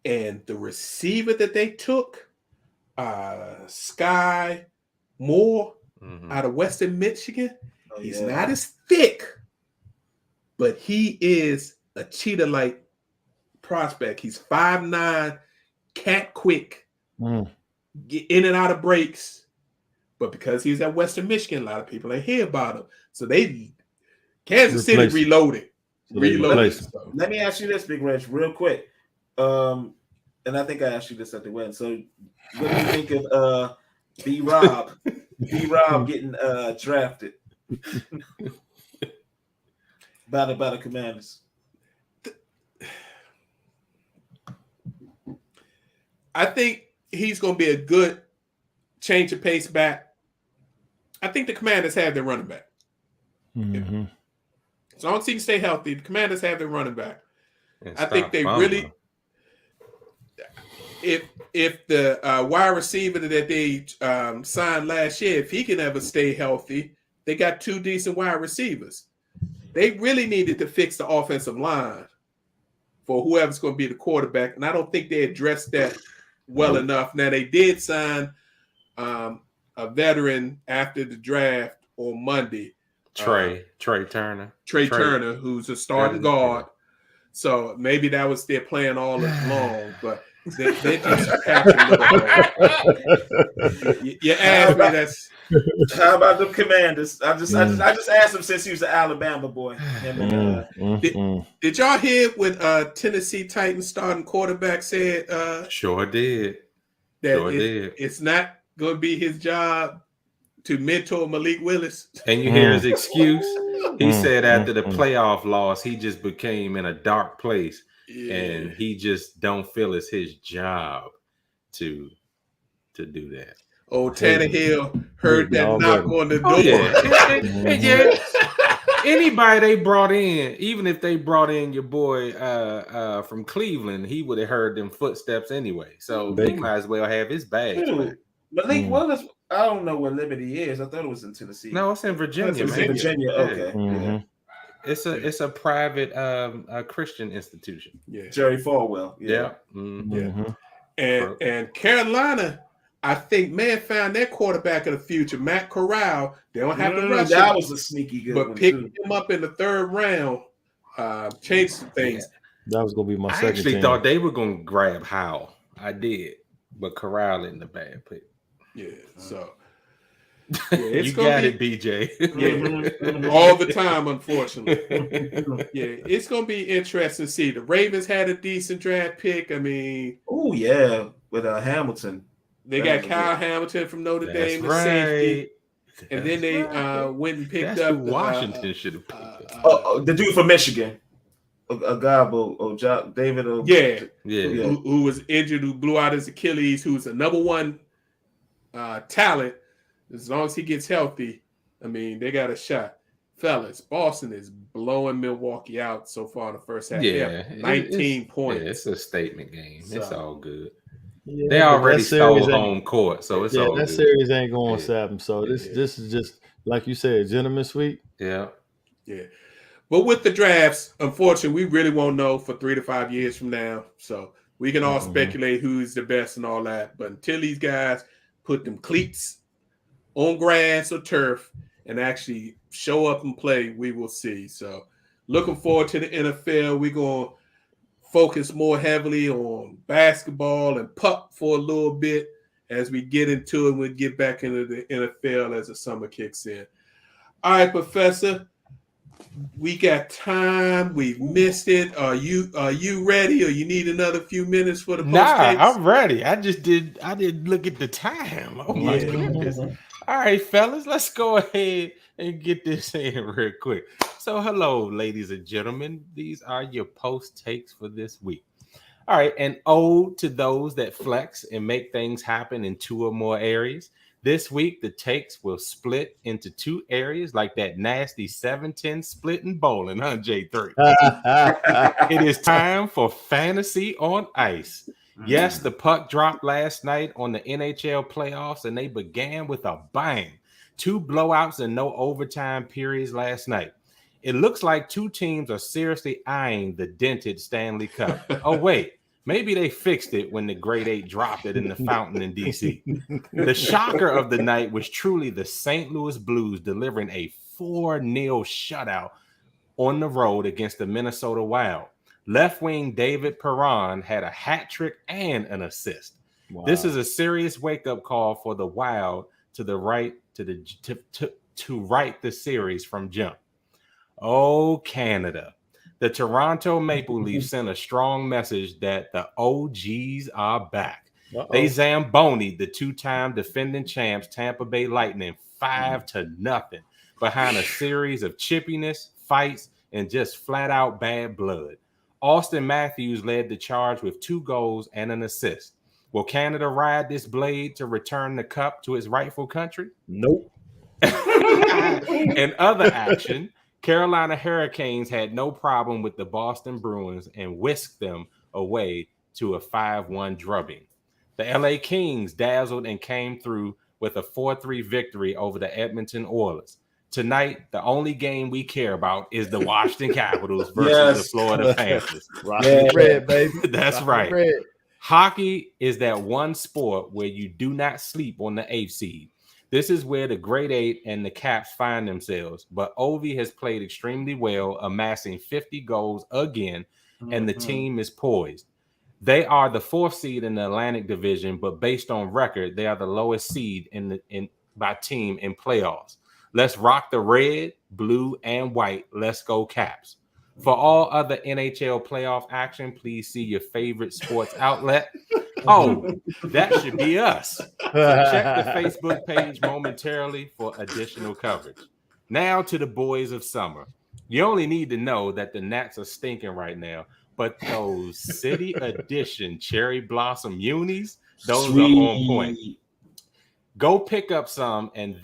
And the receiver that they took, Sky Moore out of Western Michigan, he's not as thick, but he is a cheetah-like prospect. He's 5'9", cat quick, get in and out of breaks. But because he's at Western Michigan, a lot of people ain't hear about him. So Kansas City reloaded. So. Let me ask you this, Big Rich, real quick. And I think I asked you this at the end. So, what do you think of B-Rob? B-Rob getting drafted by the Commanders? I think he's going to be a good change of pace back. I think the Commanders have their running back. As long as he can stay healthy, the Commanders have their running back. I think they really. If the wide receiver that they signed last year, if he can ever stay healthy, they got 2 decent wide receivers. They really needed to fix the offensive line for whoever's going to be the quarterback, and I don't think they addressed that well enough. Now, they did sign a veteran after the draft on Monday. Trey Turner. Trey Turner, who's a starting guard. So maybe that was their plan all along, but they just packed You asked me that's. How about the Commanders? I just asked him since he was an Alabama boy. Did y'all hear when Tennessee Titans starting quarterback said? Sure did. It's not going to be his job to mentor Malik Willis. And you hear his excuse? He said after the playoff loss, he just became in a dark place. And he just don't feel it's his job to do that. Oh, Tannehill heard that knock on the door. Anybody they brought in, even if they brought in your boy from Cleveland, he would have heard them footsteps anyway. So he might as well have his bag. Malik Willis, I don't know where Liberty is. I thought it was in Tennessee. No, it's in Virginia. It's in Virginia. Okay. It's a private Christian institution. Yeah, Jerry Falwell. Yeah. And Carolina, I think, found their quarterback of the future, Matt Corral. They don't have to rush that him, was a sneaky good but one, picking him up in the 3rd round changed some things. That was gonna be my second. I actually team. thought they were gonna grab Howell. I did, but Corral in the bad pick. Yeah, so you got it, BJ. Yeah, all the time, unfortunately. Yeah, it's gonna be interesting to see. The Ravens had a decent draft pick. I mean, with Hamilton. They got Kyle Hamilton from Notre Dame, the safety, and then they went and picked up Washington should have picked up. The dude from Michigan, a guy, David. Who was injured, who blew out his Achilles, who's a number 1 talent. As long as he gets healthy, I mean, they got a shot. Fellas, Boston is blowing Milwaukee out so far in the first half. Yeah, 19 points. Yeah, it's a statement game. So, it's all good. Yeah, they already stole home court, so it's all that good. series ain't going 7. So this is just like you said, gentleman's sweep. Yeah. But with the drafts, unfortunately, we really won't know for 3 to 5 years from now. So we can all speculate who's the best and all that. But until these guys put them cleats on grass or turf and actually show up and play, we will see. So looking forward to the NFL. We're going to focus more heavily on basketball and puck for a little bit as we get into it. We'll get back into the NFL as the summer kicks in. All right, Professor, we got time. We've missed it. Are you ready, or you need another few minutes for the post? I'm ready. I didn't look at the time. Oh my goodness. All right, fellas, let's go ahead and get this in real quick. So, hello, ladies and gentlemen. These are your post takes for this week. All right, an ode to those that flex and make things happen in 2 or more areas. This week, the takes will split into 2 areas like that nasty 7-10 split in bowling, huh, J3? It is time for fantasy on ice. Yes, the puck dropped last night on the NHL playoffs, and they began with a bang. 2 blowouts and no overtime periods last night. It looks like 2 teams are seriously eyeing the dented Stanley Cup. Oh, wait. Maybe they fixed it when the Grade 8 dropped it in the fountain in D.C. The shocker of the night was truly the St. Louis Blues delivering a 4-0 shutout on the road against the Minnesota Wild. Left wing David Perron had a hat trick and an assist. Wow. This is a serious wake-up call for the Wild to right the series from jump. Oh, Canada. The Toronto Maple Leafs sent a strong message that the OGs are back. They Zambonied the 2-time defending champs Tampa Bay Lightning 5-0 behind a series of chippiness, fights, and just flat-out bad blood. Austin Matthews led the charge with 2 goals and an assist. Will Canada ride this blade to return the cup to its rightful country? Nope. In other action, Carolina Hurricanes had no problem with the Boston Bruins and whisked them away to a 5-1 drubbing. The LA Kings dazzled and came through with a 4-3 victory over the Edmonton Oilers. Tonight, the only game we care about is the Washington Capitals versus the Florida Panthers. Red, baby. That's right. Red. Hockey is that one sport where you do not sleep on the 8th seed. This is where the Grade 8 and the Caps find themselves, but Ovi has played extremely well, amassing 50 goals again, and the team is poised. They are the 4th seed in the Atlantic Division, but based on record, they are the lowest seed by team in playoffs. Let's rock the red, blue, and white. Let's go Caps. For all other NHL playoff action, please see your favorite sports outlet. Oh, that should be us. So check the Facebook page momentarily for additional coverage. Now to the boys of summer. You only need to know that the Nats are stinking right now, but those City Edition Cherry Blossom Unis, those are on point. Go pick up some and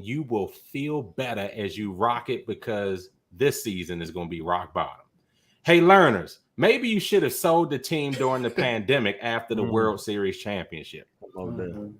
you will feel better as you rock it, because this season is going to be rock bottom. Hey, learners, maybe you should have sold the team during the pandemic after the World Series championship.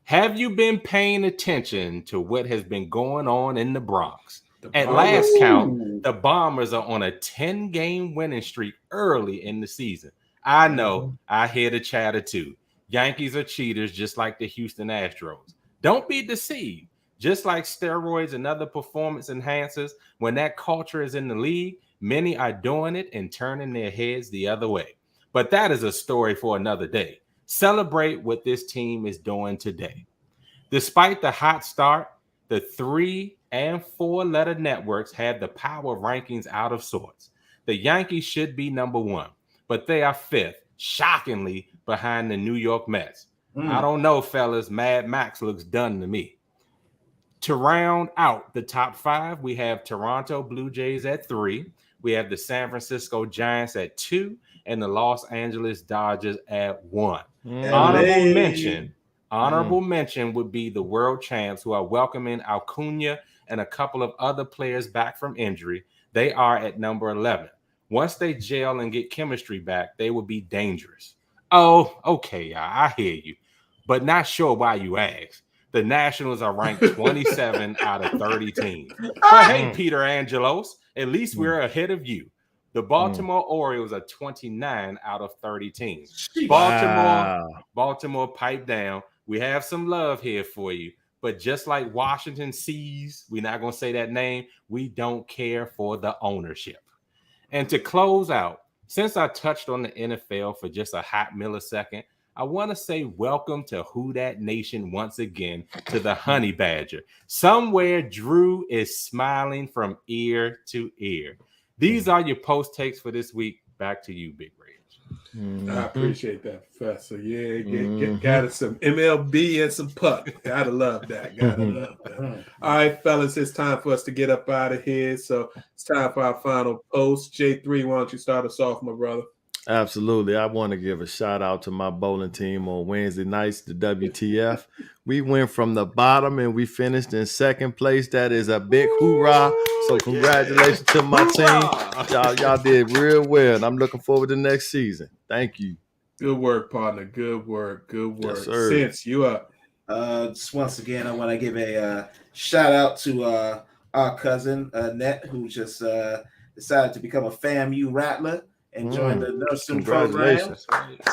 Have you been paying attention to what has been going on in the Bronx? At last count, the Bombers are on a 10-game winning streak early in the season. I know, I hear the chatter too. Yankees are cheaters just like the Houston Astros. Don't be deceived. Just like steroids and other performance enhancers, when that culture is in the league, many are doing it and turning their heads the other way. But that is a story for another day. Celebrate what this team is doing today. Despite the hot start, the 3- and 4-letter networks had the power rankings out of sorts. The Yankees should be number 1, but they are 5th, shockingly, behind the New York Mets. I don't know, fellas. Mad Max looks done to me. To round out the top 5, we have Toronto Blue Jays at 3. We have the San Francisco Giants at 2 and the Los Angeles Dodgers at 1. Honorable mention would be the world champs who are welcoming Acuna and a couple of other players back from injury. They are at number 11. Once they gel and get chemistry back, they will be dangerous. Oh, okay, I hear you, but not sure why you asked. The Nationals are ranked 27 out of 30 teams. But hey, Peter Angelos, at least we're ahead of you. The Baltimore Orioles are 29 out of 30 teams. Baltimore, pipe down. We have some love here for you. But just like Washington sees, we're not going to say that name, we don't care for the ownership. And to close out, since I touched on the NFL for just a hot millisecond, I want to say welcome to Who Dat Nation once again to the Honey Badger. Somewhere Drew is smiling from ear to ear. These are your post takes for this week. Back to you, Big Reg. I appreciate that, Professor. Yeah, got us some MLB and some puck. Gotta love that. All right, fellas, it's time for us to get up out of here. So it's time for our final post. J3, why don't you start us off, my brother? Absolutely. I want to give a shout out to my bowling team on Wednesday nights, the WTF. We went from the bottom and we finished in second place. That is a big hoorah. So congratulations to my team. Y'all did real well. And I'm looking forward to next season. Thank you. Good work, partner. Good work. Yes, sir. Since you up. Just once again, I want to give a shout out to our cousin, Annette, who just decided to become a FAMU Rattler and join the nursing program.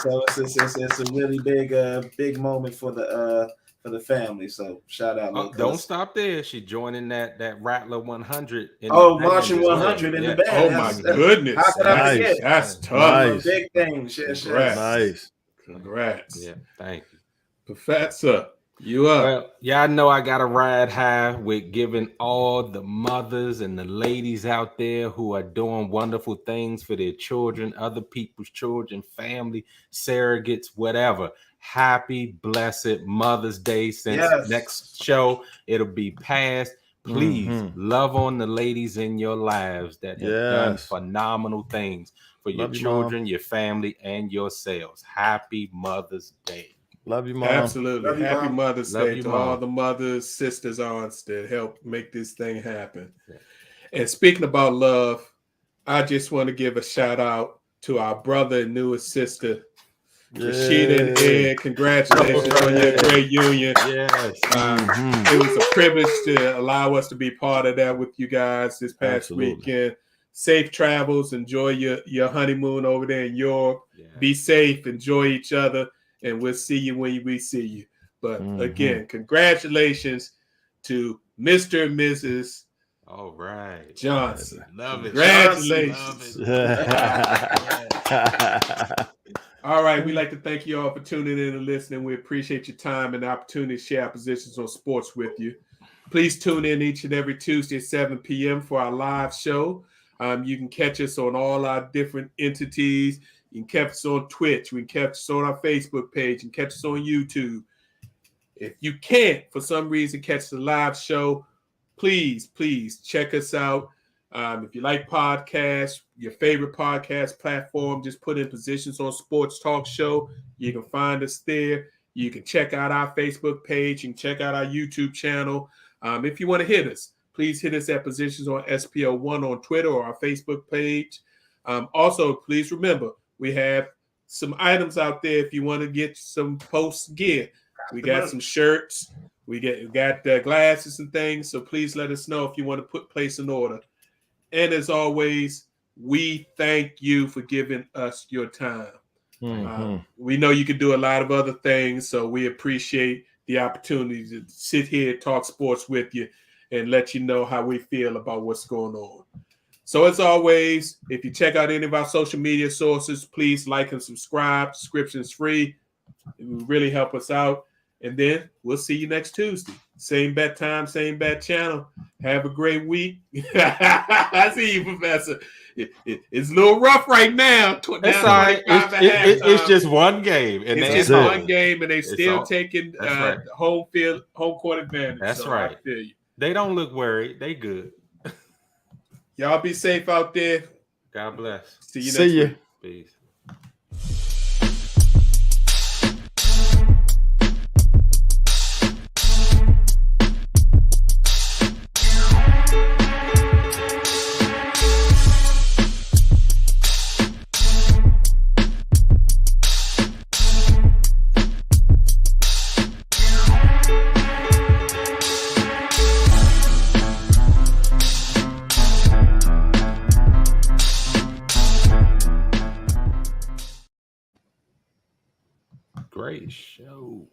So it's a really big moment for the family. So shout out. Don't stop there. She joining that Rattler 100. Marching 100 in the band. Oh my goodness. How could I forget? That's tough. Nice. Big thing. Nice. Congrats. Yeah, thank you. Professor, you up. Well, yeah, I know I got to ride high with giving all the mothers and the ladies out there who are doing wonderful things for their children, other people's children, family, surrogates, whatever. Happy, blessed Mother's Day. Since next show, it'll be past. Please love on the ladies in your lives that have done phenomenal things for your children, your family, and yourselves. Happy Mother's Day. Love you, Mom. Absolutely. Love you, Happy Mom. Mother's Love Day you, to Mom. all the mothers, sisters, aunts that helped make this thing happen. Yeah. And speaking about love, I just want to give a shout out to our brother and newest sister, Rashida and Ed. Congratulations on your great union. Yes. It was a privilege to allow us to be part of that with you guys this past weekend. Safe travels. Enjoy your honeymoon over there in Europe. Yeah. Be safe. Enjoy each other. And we'll see you when we see you. But again, congratulations to Mr. and Mrs. All right. Johnson. Love it. Congratulations. Love it. All right. We'd like to thank you all for tuning in and listening. We appreciate your time and the opportunity to share our positions on sports with you. Please tune in each and every Tuesday at 7 p.m. for our live show. You can catch us on all our different entities. You can catch us on Twitch. We can catch us on our Facebook page and catch us on YouTube. If you can't, for some reason, catch the live show, please check us out. If you like podcasts, your favorite podcast platform, just put in Positions on Sports Talk Show. You can find us there. You can check out our Facebook page. You can check out our YouTube channel. If you want to hit us, please hit us at Positions on SPO1 on Twitter or our Facebook page. Also, please remember, we have some items out there if you want to get some post gear. We got some shirts. We got glasses and things, so please let us know if you want to place an order. And as always, we thank you for giving us your time. We know you can do a lot of other things, so we appreciate the opportunity to sit here and talk sports with you and let you know how we feel about what's going on. So as always, if you check out any of our social media sources, please like and subscribe. Subscription is free. It will really help us out. And then we'll see you next Tuesday. Same bat time, same bat channel. Have a great week. I see you, Professor. It's a little rough right now. That's all right. It's just one game. And it's just one game, and they still taking right. home court advantage. That's right. I feel you. They don't look worried. They good. Y'all be safe out there. God bless. See you next week. Peace. Great show.